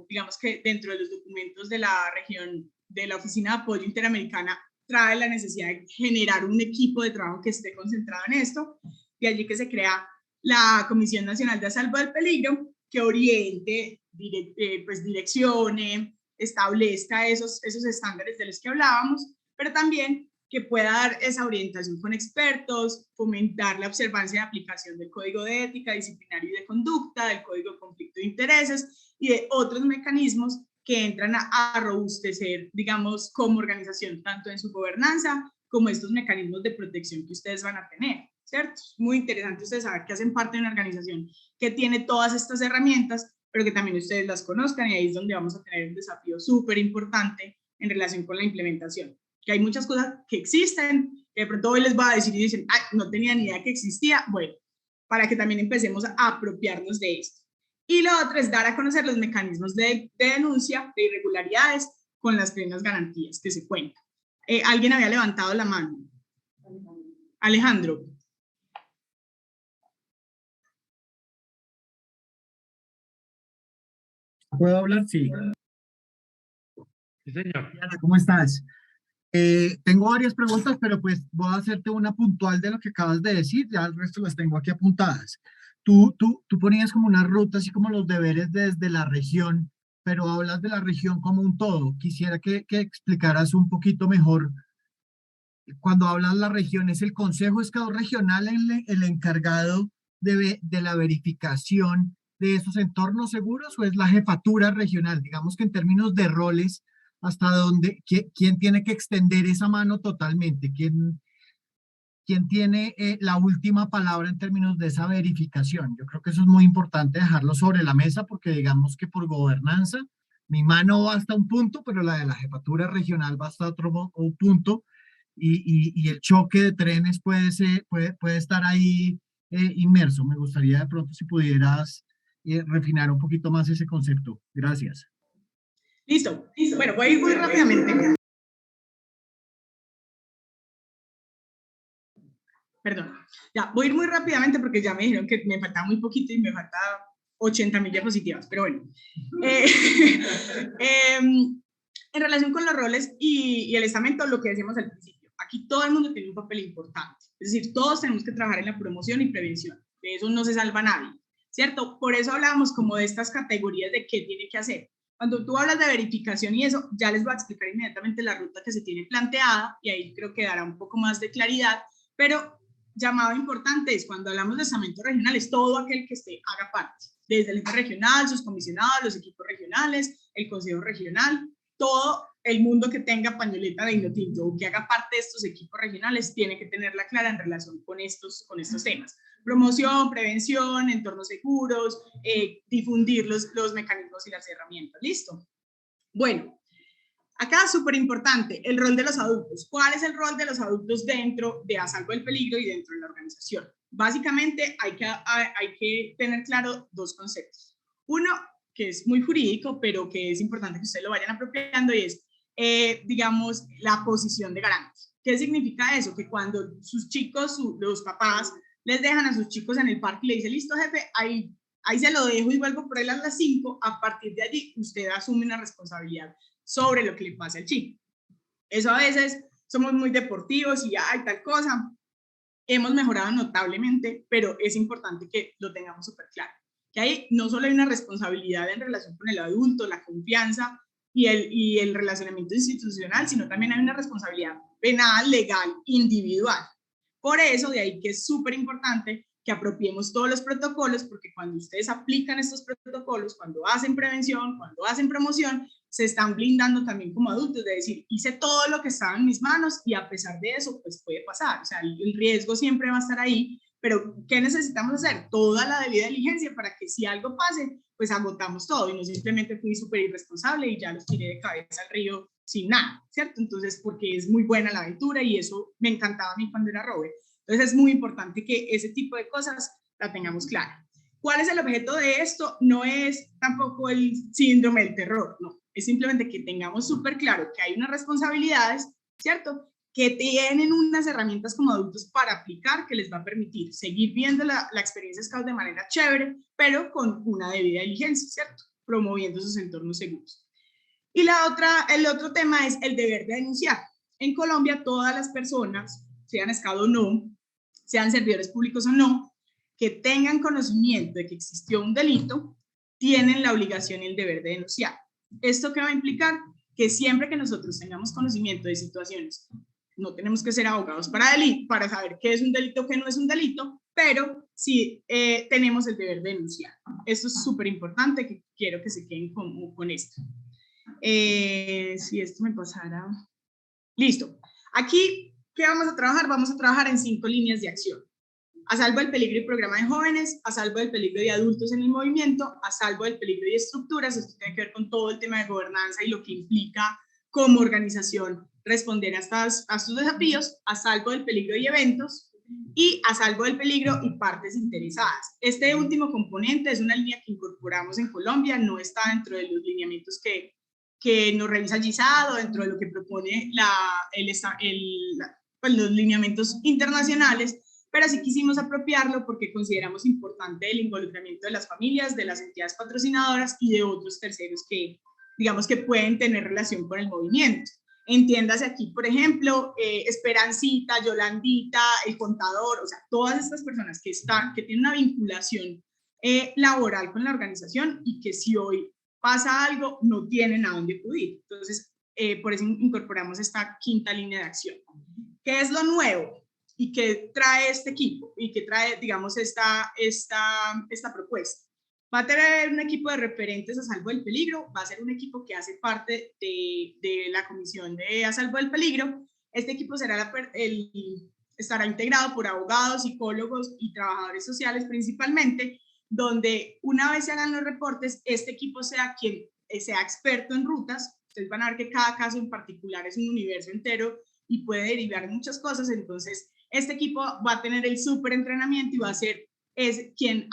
digamos que dentro de los documentos de la región, de la Oficina de Apoyo Interamericana, trae la necesidad de generar un equipo de trabajo que esté concentrado en esto, de allí que se crea la Comisión Nacional de Salvo del Peligro, que oriente, pues direccione, establezca esos estándares de los que hablábamos, pero también que pueda dar esa orientación con expertos, fomentar la observancia y aplicación del Código de Ética, Disciplinario y de Conducta, del Código de Conflicto de Intereses y de otros mecanismos que entran a robustecer, digamos, como organización, tanto en su gobernanza como estos mecanismos de protección que ustedes van a tener, ¿cierto? Es muy interesante ustedes saber que hacen parte de una organización que tiene todas estas herramientas, pero que también ustedes las conozcan, y ahí es donde vamos a tener un desafío súper importante en relación con la implementación. Que hay muchas cosas que existen, que de pronto hoy les va a decir y dicen, ay, no tenía ni idea que existía. Bueno, para que también empecemos a apropiarnos de esto. Y lo otro es dar a conocer los mecanismos de denuncia de irregularidades con las plenas garantías que se cuentan. Alguien había levantado la mano. Alejandro. ¿Puedo hablar? Sí. Sí, señor. ¿Cómo estás? Tengo varias preguntas, pero pues voy a hacerte una puntual de lo que acabas de decir, ya el resto las tengo aquí apuntadas. Tú ponías como una ruta, así como los deberes desde la región, pero hablas de la región como un todo. Quisiera que explicaras un poquito mejor. Cuando hablas de la región, ¿es el Consejo Estado Regional el encargado de la verificación de esos entornos seguros, o es la jefatura regional? Digamos que en términos de roles, hasta dónde, quién tiene que extender esa mano totalmente, quién tiene la última palabra en términos de esa verificación. Yo creo que eso es muy importante dejarlo sobre la mesa, porque digamos que por gobernanza mi mano va hasta un punto, pero la de la jefatura regional va hasta otro punto, y el choque de trenes puede estar ahí inmerso. Me gustaría de pronto si pudieras refinar un poquito más ese concepto. Gracias. Listo. Bueno, voy a ir muy rápidamente. Perdón. Ya, voy a ir muy rápidamente porque ya me dijeron que me faltaba muy poquito y me falta 80.000 diapositivas, pero bueno. En relación con los roles y el estamento, lo que decíamos al principio, aquí todo el mundo tiene un papel importante. Es decir, todos tenemos que trabajar en la promoción y prevención. De eso no se salva nadie, ¿cierto? Por eso hablábamos como de estas categorías de qué tiene que hacer. Cuando tú hablas de verificación y eso, ya les voy a explicar inmediatamente la ruta que se tiene planteada, y ahí creo que dará un poco más de claridad, pero llamado importante es cuando hablamos de estamentos regionales, todo aquel que haga parte, desde el ente regional, sus comisionados, los equipos regionales, el consejo regional, todo el mundo que tenga pañoleta de Inotinto o que haga parte de estos equipos regionales tiene que tenerla clara en relación con estos temas. Promoción, prevención, entornos seguros, difundir los mecanismos y las herramientas. ¿Listo? Bueno, acá súper importante, el rol de los adultos. ¿Cuál es el rol de los adultos dentro de A Salvo del Peligro y dentro de la organización? Básicamente hay que tener claro dos conceptos. Uno, que es muy jurídico, pero que es importante que ustedes lo vayan apropiando, y es, digamos, la posición de garante. ¿Qué significa eso? Que cuando sus chicos, los papás, les dejan a sus chicos en el parque y le dicen, listo, jefe, ahí Ahí se lo dejo y vuelvo por él a las 5. A partir de allí, usted asume una responsabilidad sobre lo que le pasa al chico. Eso a veces somos muy deportivos y hay tal cosa. Hemos mejorado notablemente, pero es importante que lo tengamos súper claro. Que ahí no solo hay una responsabilidad en relación con el adulto, la confianza y el relacionamiento institucional, sino también hay una responsabilidad penal, legal, individual. Por eso, de ahí que es súper importante que apropiemos todos los protocolos, porque cuando ustedes aplican estos protocolos, cuando hacen prevención, cuando hacen promoción, se están blindando también como adultos, de decir, hice todo lo que estaba en mis manos y a pesar de eso, pues puede pasar. O sea, el riesgo siempre va a estar ahí, pero ¿qué necesitamos hacer? Toda la debida diligencia para que si algo pase, pues agotamos todo y no simplemente fui súper irresponsable y ya los tiré de cabeza al río sin nada, ¿cierto? Entonces, porque es muy buena la aventura y eso me encantaba a mí cuando era Robert. Entonces es muy importante que ese tipo de cosas la tengamos clara. ¿Cuál es el objeto de esto? No es tampoco el síndrome del terror, no. Es simplemente que tengamos súper claro que hay unas responsabilidades, ¿cierto? Que tienen unas herramientas como adultos para aplicar que les va a permitir seguir viendo la experiencia Scout de manera chévere, pero con una debida diligencia, ¿cierto? Promoviendo esos entornos seguros. Y el otro tema es el deber de denunciar. En Colombia, todas las personas, sean Scout o no, sean servidores públicos o no, que tengan conocimiento de que existió un delito, tienen la obligación y el deber de denunciar. ¿Esto qué va a implicar? Que siempre que nosotros tengamos conocimiento de situaciones, no tenemos que ser abogados para saber qué es un delito o qué no es un delito, pero sí tenemos el deber de denunciar. Esto es súper importante, que quiero que se queden con esto. Si esto me pasara... Listo. Aquí, ¿qué vamos a trabajar? Vamos a trabajar en 5 líneas de acción. A salvo del peligro y programa de jóvenes, a salvo del peligro de adultos en el movimiento, a salvo del peligro y estructuras. Esto tiene que ver con todo el tema de gobernanza y lo que implica como organización responder a estos desafíos, a salvo del peligro y eventos, y a salvo del peligro y partes interesadas. Este último componente es una línea que incorporamos en Colombia, no está dentro de los lineamientos que nos revisa Gisado, dentro de lo que propone pues los lineamientos internacionales, pero sí quisimos apropiarlo porque consideramos importante el involucramiento de las familias, de las entidades patrocinadoras y de otros terceros que, digamos, que pueden tener relación con el movimiento. Entiéndase aquí, por ejemplo, Esperancita, Yolandita, el contador, o sea, todas estas personas que tienen una vinculación laboral con la organización y que si hoy pasa algo, no tienen a dónde acudir. Entonces, por eso incorporamos esta 5ª línea de acción. ¿Qué es lo nuevo? ¿Y qué trae este equipo? ¿Y qué trae, digamos, esta propuesta? Va a tener un equipo de referentes a salvo del peligro, va a ser un equipo que hace parte de la comisión de a salvo del peligro. Este equipo estará integrado por abogados, psicólogos y trabajadores sociales principalmente, donde una vez se hagan los reportes, este equipo sea quien sea experto en rutas. Ustedes van a ver que cada caso en particular es un universo entero y puede derivar muchas cosas. Entonces, este equipo va a tener el súper entrenamiento y va a ser quien,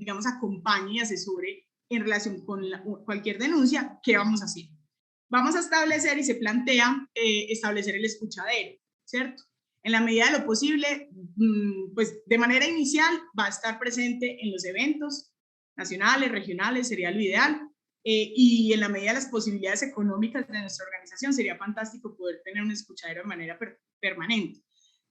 digamos, acompañe y asesore en relación con cualquier denuncia. ¿Qué vamos a hacer? Vamos a establecer y se plantea establecer el escuchadero, ¿cierto? En la medida de lo posible, pues de manera inicial va a estar presente en los eventos nacionales, regionales, sería lo ideal, y en la medida de las posibilidades económicas de nuestra organización sería fantástico poder tener un escuchadero de manera permanente.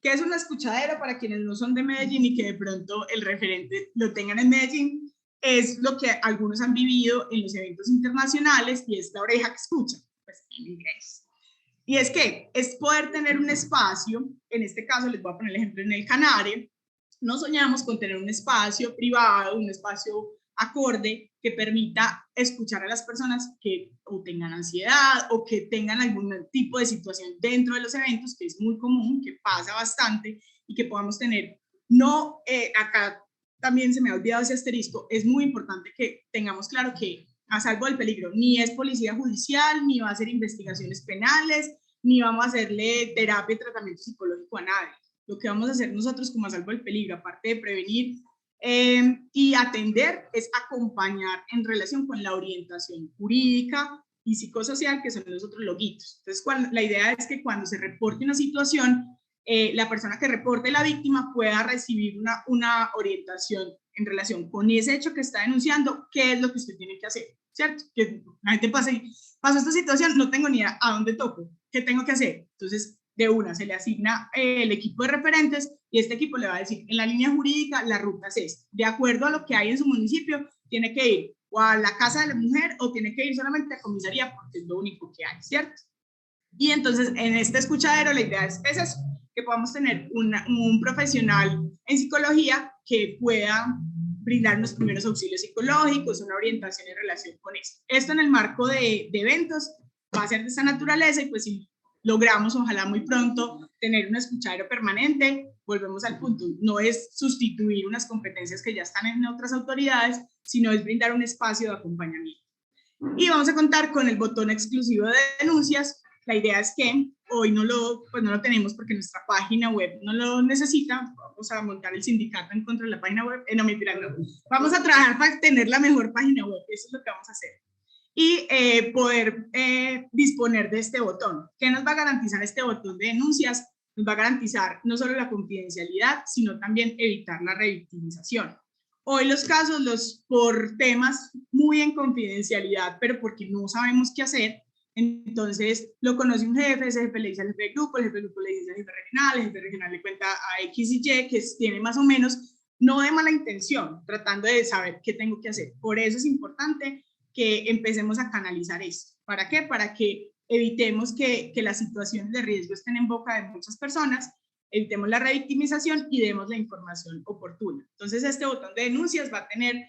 ¿Qué es un escuchadero para quienes no son de Medellín y que de pronto el referente lo tengan en Medellín? Es lo que algunos han vivido en los eventos internacionales y es la oreja que escucha, pues en inglés. Y es que es poder tener un espacio, en este caso les voy a poner el ejemplo en el Canare, no soñamos con tener un espacio privado, un espacio acorde que permita escuchar a las personas que o tengan ansiedad o que tengan algún tipo de situación dentro de los eventos, que es muy común, que pasa bastante, y que podamos tener, no, acá también se me ha olvidado ese asterisco, es muy importante que tengamos claro que a salvo del peligro, ni es policía judicial, ni va a hacer investigaciones penales, ni vamos a hacerle terapia y tratamiento psicológico a nadie. Lo que vamos a hacer nosotros como a salvo del peligro, aparte de prevenir y atender, es acompañar en relación con la orientación jurídica y psicosocial, que son los otros loguitos. Entonces, la idea es que cuando se reporte una situación, la persona que reporte la víctima pueda recibir una orientación en relación con ese hecho que está denunciando, qué es lo que usted tiene que hacer, ¿cierto? Que la gente pasó esta situación, no tengo ni idea a dónde toco, qué tengo que hacer. Entonces, de una, se le asigna el equipo de referentes y este equipo le va a decir, en la línea jurídica, la ruta es esta. De acuerdo a lo que hay en su municipio, tiene que ir o a la casa de la mujer o tiene que ir solamente a comisaría porque es lo único que hay, ¿cierto? Y entonces, en este escuchadero, la idea es eso, que podamos tener un profesional en psicología que pueda brindar unos primeros auxilios psicológicos, una orientación en relación con esto. Esto en el marco de eventos va a ser de esta naturaleza y pues si logramos, ojalá muy pronto, tener un escuchadero permanente, volvemos al punto, no es sustituir unas competencias que ya están en otras autoridades, sino es brindar un espacio de acompañamiento. Y vamos a contar con el botón exclusivo de denuncias. La idea es que hoy no lo tenemos porque nuestra página web no lo necesita. Vamos a montar el sindicato en contra de la página web. No, mentira, no. Vamos a trabajar para tener la mejor página web. Eso es lo que vamos a hacer. Y poder disponer de este botón. ¿Qué nos va a garantizar este botón de denuncias? Nos va a garantizar no solo la confidencialidad, sino también evitar la revictimización. Hoy los casos, por temas muy en confidencialidad, pero porque no sabemos qué hacer, entonces lo conoce un jefe, ese jefe le dice al jefe de grupo, el jefe de grupo le dice al jefe regional, el jefe regional le cuenta a X y Y, que tiene más o menos, no de mala intención, tratando de saber qué tengo que hacer. Por eso es importante que empecemos a canalizar esto. ¿Para qué? Para que evitemos que las situaciones de riesgo estén en boca de muchas personas, evitemos la revictimización y demos la información oportuna. Entonces este botón de denuncias va a tener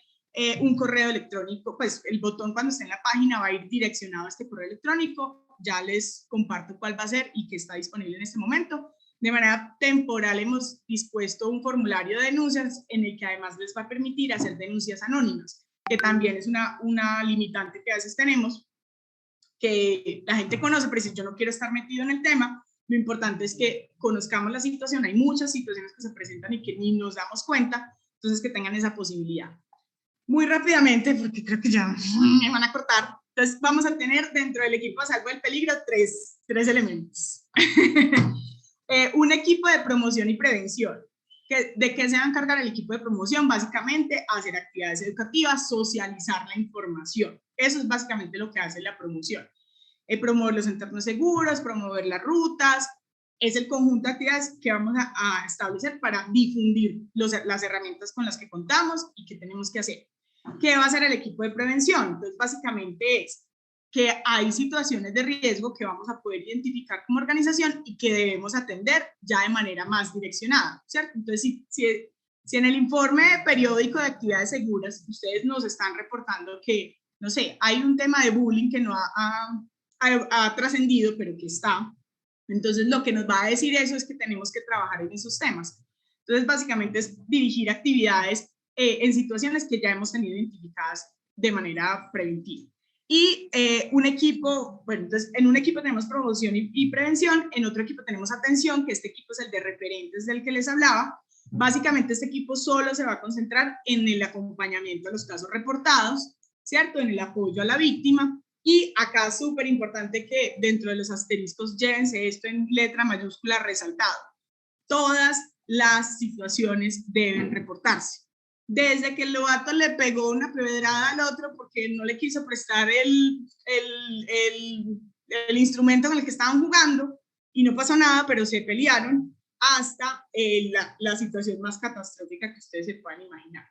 un correo electrónico, pues el botón cuando esté en la página va a ir direccionado a este correo electrónico, ya les comparto cuál va a ser y que está disponible en este momento. De manera temporal hemos dispuesto un formulario de denuncias en el que además les va a permitir hacer denuncias anónimas, que también es una limitante que a veces tenemos, que la gente conoce, pero si yo no quiero estar metido en el tema, lo importante es que conozcamos la situación. Hay muchas situaciones que se presentan y que ni nos damos cuenta, entonces que tengan esa posibilidad. Muy rápidamente, porque creo que ya me van a cortar, entonces vamos a tener dentro del equipo a salvo del peligro tres elementos. Un equipo de promoción y prevención. ¿De qué se va a encargar el equipo de promoción? Básicamente hacer actividades educativas, socializar la información. Eso es básicamente lo que hace la promoción. Promover los entornos seguros, promover las rutas, es el conjunto de actividades que vamos a establecer para difundir las herramientas con las que contamos y que tenemos que hacer. ¿Qué va a hacer el equipo de prevención? Entonces, básicamente es que hay situaciones de riesgo que vamos a poder identificar como organización y que debemos atender ya de manera más direccionada, ¿cierto? Entonces, si en el informe periódico de actividades seguras ustedes nos están reportando que, no sé, hay un tema de bullying que no ha trascendido, pero que está, entonces lo que nos va a decir eso es que tenemos que trabajar en esos temas. Entonces, básicamente es dirigir actividades en situaciones que ya hemos tenido identificadas de manera preventiva. Y un equipo, bueno, entonces en un equipo tenemos promoción y prevención, en otro equipo tenemos atención, que este equipo es el de referentes del que les hablaba. Básicamente este equipo solo se va a concentrar en el acompañamiento a los casos reportados, ¿cierto? En el apoyo a la víctima. Y acá súper importante que dentro de los asteriscos llévense esto en letra mayúscula resaltado. Todas las situaciones deben reportarse. Desde que el novato le pegó una pedrada al otro porque no le quiso prestar el instrumento con el que estaban jugando y no pasó nada, pero se pelearon, hasta la situación más catastrófica que ustedes se puedan imaginar.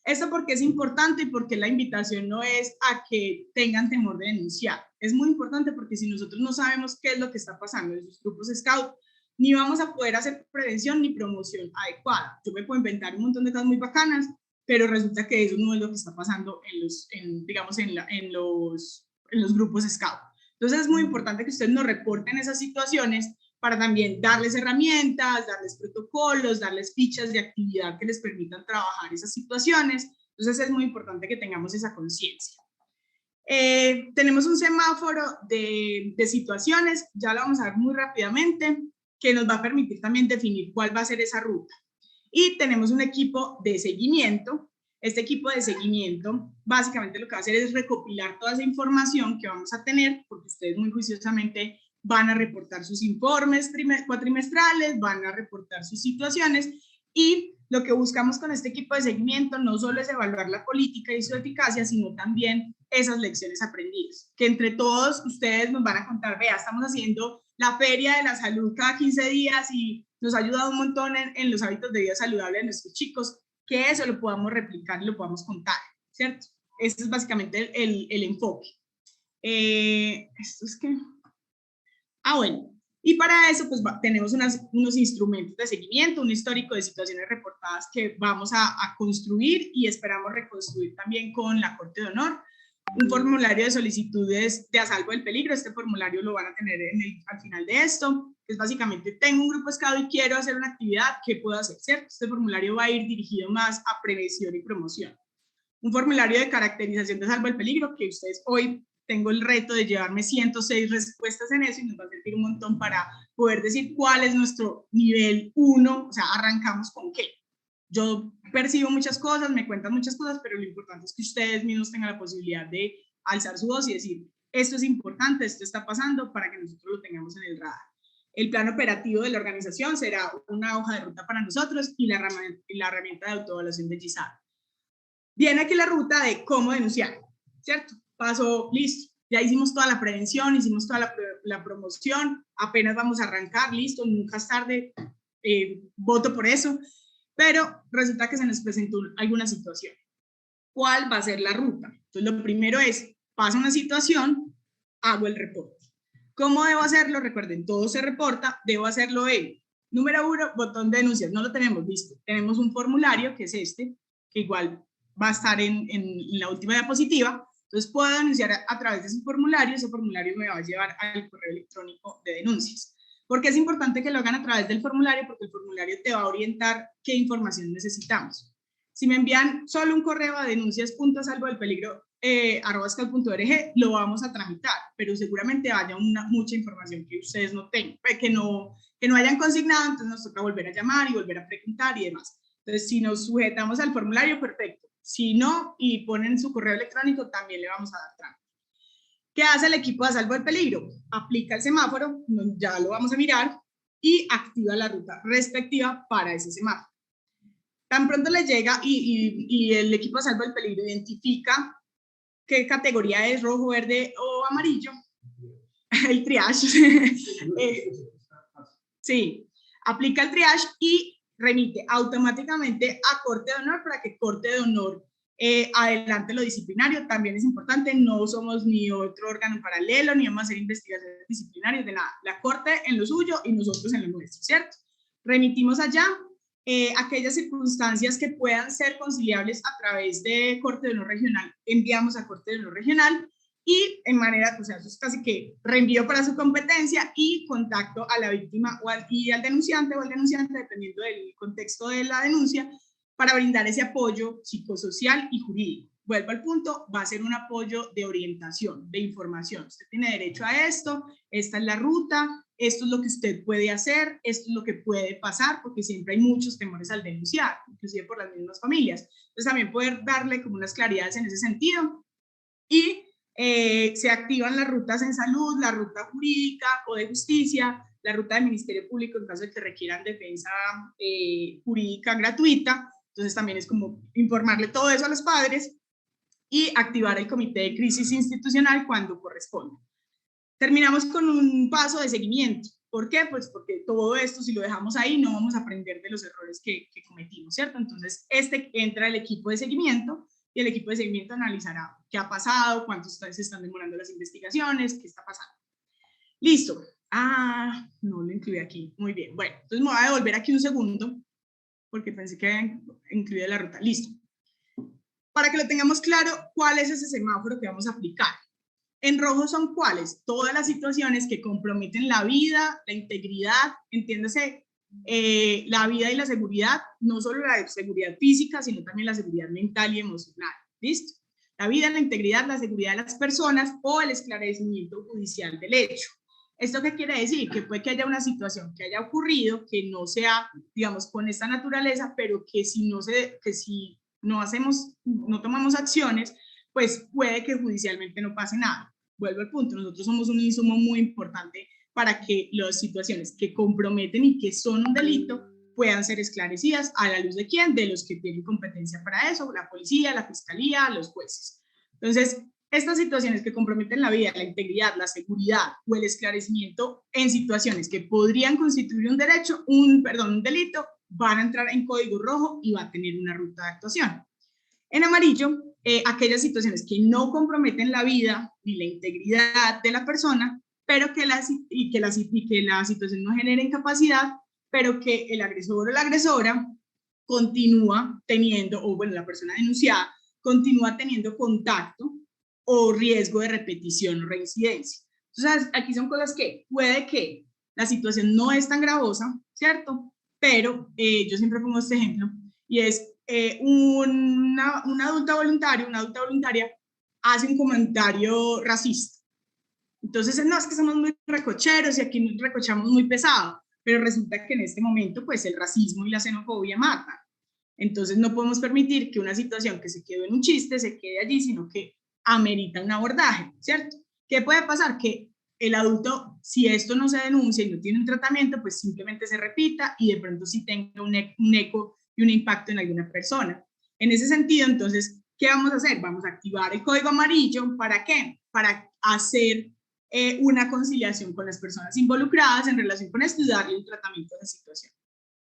Esto porque es importante y porque la invitación no es a que tengan temor de denunciar. Es muy importante porque si nosotros no sabemos qué es lo que está pasando en sus grupos Scout, ni vamos a poder hacer prevención ni promoción adecuada. Yo me puedo inventar un montón de cosas muy bacanas, pero resulta que eso no es lo que está pasando en los grupos Scout. Entonces es muy importante que ustedes nos reporten esas situaciones para también darles herramientas, darles protocolos, darles fichas de actividad que les permitan trabajar esas situaciones. Entonces es muy importante que tengamos esa conciencia. Tenemos un semáforo de situaciones, ya lo vamos a ver muy rápidamente, que nos va a permitir también definir cuál va a ser esa ruta. Y tenemos un equipo de seguimiento. Este equipo de seguimiento básicamente lo que va a hacer es recopilar toda esa información que vamos a tener, porque ustedes muy juiciosamente van a reportar sus informes cuatrimestrales, van a reportar sus situaciones y lo que buscamos con este equipo de seguimiento no solo es evaluar la política y su eficacia, sino también esas lecciones aprendidas, que entre todos ustedes nos van a contar, vea, estamos haciendo la feria de la salud cada 15 días y nos ha ayudado un montón en los hábitos de vida saludable de nuestros chicos, que eso lo podamos replicar y lo podamos contar, ¿cierto? Este es básicamente el enfoque. Esto es que... bueno, y para eso pues tenemos unos instrumentos de seguimiento, un histórico de situaciones reportadas que vamos a construir y esperamos reconstruir también con la Corte de Honor, un formulario de solicitudes de a salvo del peligro. Este formulario lo van a tener al final de esto, que es básicamente, tengo un grupo escado y quiero hacer una actividad, ¿qué puedo hacer? ¿Cierto? Este formulario va a ir dirigido más a prevención y promoción. Un formulario de caracterización de a salvo del peligro, que ustedes hoy tengo el reto de llevarme 106 respuestas en eso y nos va a servir un montón para poder decir cuál es nuestro nivel 1, o sea, arrancamos con qué. Yo percibo muchas cosas, me cuentan muchas cosas, pero lo importante es que ustedes mismos tengan la posibilidad de alzar su voz y decir, esto es importante, esto está pasando, para que nosotros lo tengamos en el radar. El plan operativo de la organización será una hoja de ruta para nosotros y la herramienta de autoevaluación de GISAR. Viene aquí la ruta de cómo denunciar, ¿cierto? Paso, listo, ya hicimos toda la prevención, hicimos toda la promoción, apenas vamos a arrancar, listo, nunca es tarde, voto por eso, pero resulta que se nos presentó alguna situación. ¿Cuál va a ser la ruta? Entonces lo primero es, pasa una situación, hago el reporte. ¿Cómo debo hacerlo? Recuerden, todo se reporta, debo hacerlo en, número 1, botón de denuncias, no lo tenemos, listo, tenemos un formulario que es este, que igual va a estar en la última diapositiva. Entonces puedo denunciar a través de ese formulario me va a llevar al correo electrónico de denuncias. ¿Por qué es importante que lo hagan a través del formulario? Porque el formulario te va a orientar qué información necesitamos. Si me envían solo un correo a denuncias.salvodelpeligro@scal.org, lo vamos a tramitar, pero seguramente haya mucha información que ustedes no tengan, que no hayan consignado, entonces nos toca volver a llamar y volver a preguntar y demás. Entonces, si nos sujetamos al formulario, perfecto. Si no, y ponen su correo electrónico, también le vamos a dar trámite. ¿Qué hace el equipo de a salvo del peligro? Aplica el semáforo, ya lo vamos a mirar, y activa la ruta respectiva para ese semáforo. Tan pronto le llega y el equipo de a salvo del peligro identifica qué categoría es, rojo, verde o amarillo, el triage, sí, aplica el triage y remite automáticamente a Corte de Honor para que Corte de Honor adelante lo disciplinario. También es importante, no somos ni otro órgano paralelo, ni vamos a hacer investigaciones disciplinarias de nada. La Corte en lo suyo y nosotros en lo nuestro, ¿cierto? Remitimos allá aquellas circunstancias que puedan ser conciliables a través de Corte de Honor Regional, enviamos a Corte de Honor Regional y en manera, o sea, eso es casi que reenvío para su competencia y contacto a la víctima y al denunciante o al denunciante, dependiendo del contexto de la denuncia, para brindar ese apoyo psicosocial y jurídico. Vuelvo al punto, va a ser un apoyo de orientación, de información. Usted tiene derecho a esto, esta es la ruta, esto es lo que usted puede hacer, esto es lo que puede pasar, porque siempre hay muchos temores al denunciar, inclusive por las mismas familias. Entonces también poder darle como unas claridades en ese sentido. Y se activan las rutas en salud, la ruta jurídica o de justicia, la ruta del Ministerio Público en caso de que requieran defensa jurídica gratuita. Entonces también es como informarle todo eso a los padres y activar el comité de crisis institucional cuando corresponda. Terminamos con un paso de seguimiento. ¿Por qué? Pues porque todo esto, si lo dejamos ahí, no vamos a aprender de los errores que cometimos, ¿cierto? Entonces, entra el equipo de seguimiento y el equipo de seguimiento analizará qué ha pasado, cuántos se están demorando las investigaciones, qué está pasando. Listo. No lo incluí aquí. Muy bien. Bueno, entonces me voy a devolver aquí un segundo porque pensé que incluía la ruta. Listo. Para que lo tengamos claro, ¿cuál es ese semáforo que vamos a aplicar? En rojo son cuáles, todas las situaciones que comprometen la vida, la integridad, entiéndase, la vida y la seguridad, no solo la seguridad física, sino también la seguridad mental y emocional. ¿Listo? La vida, la integridad, la seguridad de las personas o el esclarecimiento judicial del hecho. ¿Esto qué quiere decir? Que puede que haya una situación que haya ocurrido, que no sea, digamos, con esta naturaleza, pero que si no tomamos acciones, pues puede que judicialmente no pase nada. Vuelvo al punto, nosotros somos un insumo muy importante para que las situaciones que comprometen y que son un delito puedan ser esclarecidas a la luz de quién, de los que tienen competencia para eso, la policía, la fiscalía, los jueces. Entonces, estas situaciones que comprometen la vida, la integridad, la seguridad o el esclarecimiento en situaciones que podrían constituir un delito, van a entrar en código rojo y va a tener una ruta de actuación. En amarillo, aquellas situaciones que no comprometen la vida ni la integridad de la persona, pero que la situación no genere incapacidad, pero que el agresor o la agresora continúa teniendo, o bueno, la persona denunciada continúa teniendo contacto o riesgo de repetición o reincidencia. Entonces, aquí son cosas que puede que la situación no es tan gravosa, ¿cierto? Pero yo siempre pongo este ejemplo, y es una adulta voluntaria, una adulta voluntaria hace un comentario racista. Entonces, no, es que somos muy recocheros y aquí nos recochamos muy pesado, pero resulta que en este momento, pues, el racismo y la xenofobia matan. Entonces, no podemos permitir que una situación que se quedó en un chiste se quede allí, sino que amerita un abordaje, ¿cierto? ¿Qué puede pasar? Que el adulto, si esto no se denuncia y no tiene un tratamiento, pues simplemente se repita y de pronto sí tenga un eco y un impacto en alguna persona. En ese sentido, entonces, ¿qué vamos a hacer? Vamos a activar el código amarillo. ¿Para qué? Para hacer una conciliación con las personas involucradas en relación con esto y darle un tratamiento de situación.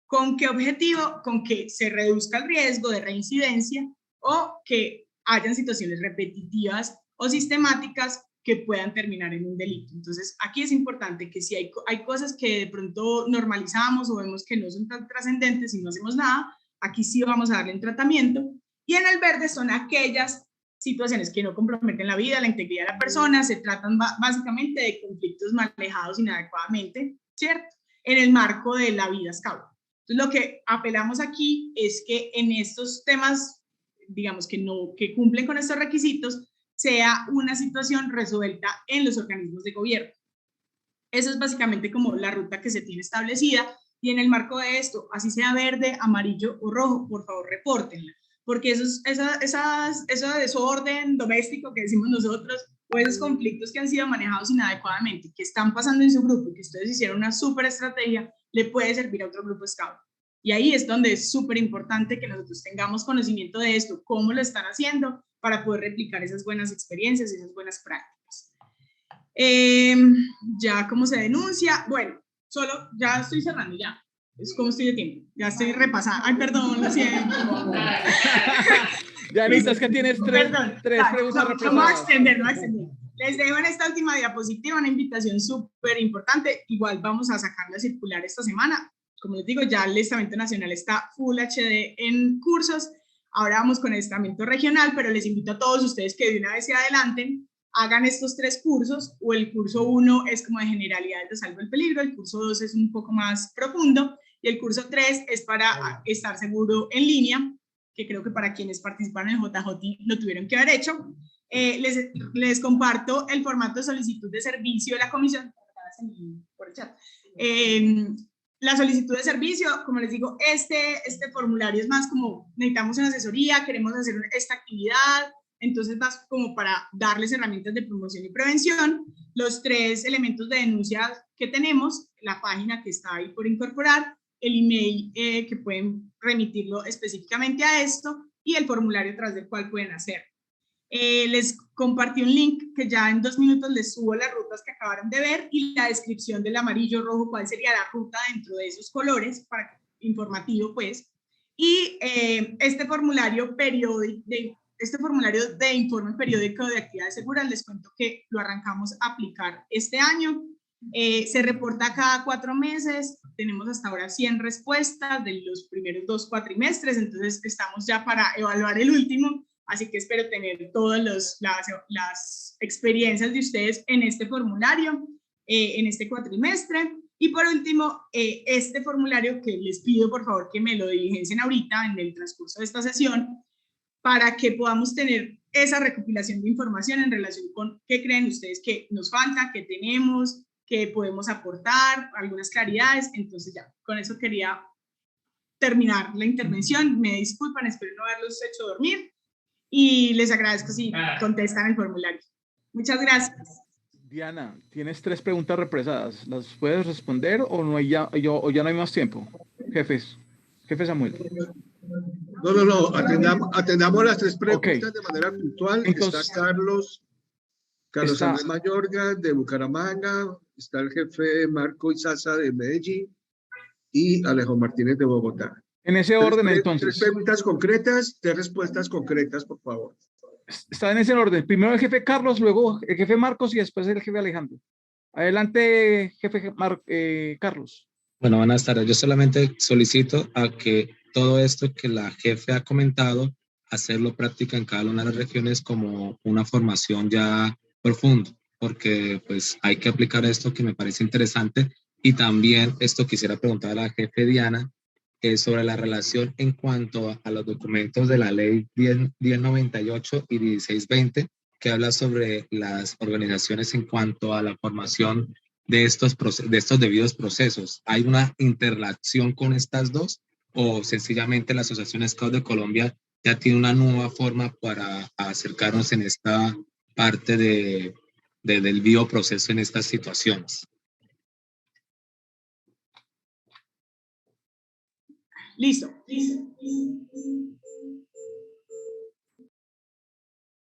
¿Con qué objetivo? Con que se reduzca el riesgo de reincidencia o que hayan situaciones repetitivas o sistemáticas que puedan terminar en un delito. Entonces, aquí es importante que si hay cosas que de pronto normalizamos o vemos que no son tan trascendentes y no hacemos nada, aquí sí vamos a darle un tratamiento. Y en el verde son aquellas situaciones que no comprometen la vida, la integridad de la persona, se tratan básicamente de conflictos manejados inadecuadamente, ¿cierto? En el marco de la vida scout. Entonces, lo que apelamos aquí es que en estos temas, digamos que cumplen con estos requisitos, sea una situación resuelta en los organismos de gobierno. Eso es básicamente como la ruta que se tiene establecida, y en el marco de esto, así sea verde, amarillo o rojo, por favor repórtenla, porque ese desorden doméstico que decimos nosotros, o esos conflictos que han sido manejados inadecuadamente, que están pasando en su grupo y que ustedes hicieron una súper estrategia, le puede servir a otro grupo scout. Y ahí es donde es súper importante que nosotros tengamos conocimiento de esto, cómo lo están haciendo, para poder replicar esas buenas experiencias, esas buenas prácticas. Ya cómo se denuncia, bueno, ya estoy cerrando, ya. Es como estoy de tiempo, ya estoy repasando. Ay, perdón, lo siento. Ya necesitas que tienes tres preguntas represadas. No voy a extender. Les dejo en esta última diapositiva una invitación súper importante. Igual vamos a sacar la circular esta semana. Como les digo, ya el estamento nacional está Full HD en cursos. Ahora vamos con el estamento regional, pero les invito a todos ustedes que de una vez se adelanten, hagan estos 3 cursos, o el curso 1 es como de generalidades de salvo el peligro, el curso 2 es un poco más profundo, y el curso 3 es para estar seguro en línea, que creo que para quienes participaron en JJ lo tuvieron que haber hecho. Les comparto el formato de solicitud de servicio de la comisión por el chat. La solicitud de servicio, como les digo, este formulario es más como necesitamos una asesoría, queremos hacer esta actividad, entonces más como para darles herramientas de promoción y prevención. Los 3 elementos de denuncia que tenemos, la página que está ahí por incorporar, el email que pueden remitirlo específicamente a esto, y el formulario a través del cual pueden hacer. Les compartí un link que ya en 2 minutos les subo las rutas que acabaron de ver y la descripción del amarillo, rojo, cuál sería la ruta dentro de esos colores, informativo pues. Y este formulario de informe periódico de actividades seguras, les cuento que lo arrancamos a aplicar este año. Se reporta cada 4 meses, tenemos hasta ahora 100 respuestas de los primeros 2 cuatrimestres, entonces estamos ya para evaluar el último. Así que espero tener todas las experiencias de ustedes en este formulario, en este cuatrimestre. Y por último, este formulario que les pido por favor que me lo diligencien ahorita en el transcurso de esta sesión, para que podamos tener esa recopilación de información en relación con qué creen ustedes que nos falta, qué tenemos, qué podemos aportar, algunas claridades. Entonces ya, con eso quería terminar la intervención. Me disculpan, espero no haberlos hecho dormir. Y les agradezco si contestan el formulario. Muchas gracias. Diana, tienes 3 preguntas represadas. ¿Las puedes responder o ya no hay más tiempo? Jefes. Jefe Samuel. No, atendamos las tres preguntas de manera puntual. Entonces, está Carlos Andrés Mayorga de Bucaramanga, está el jefe Marco Izaza de Medellín y Alejo Martínez de Bogotá. En ese orden, entonces. 3 preguntas concretas, 3 respuestas concretas, por favor. Está en ese orden. Primero el jefe Carlos, luego el jefe Marcos y después el jefe Alejandro. Adelante, jefe Carlos. Bueno, buenas tardes. Yo solamente solicito a que todo esto que la jefe ha comentado, hacerlo práctica en cada una de las regiones como una formación ya profunda, porque pues hay que aplicar esto que me parece interesante. Y también esto quisiera preguntar a la jefe Diana sobre la relación en cuanto a los documentos de la ley 1098 y 1620, que habla sobre las organizaciones en cuanto a la formación de estos debidos procesos. ¿Hay una interrelación con estas dos o sencillamente la Asociación Scout de Colombia ya tiene una nueva forma para acercarnos en esta parte del bioproceso en estas situaciones? Listo.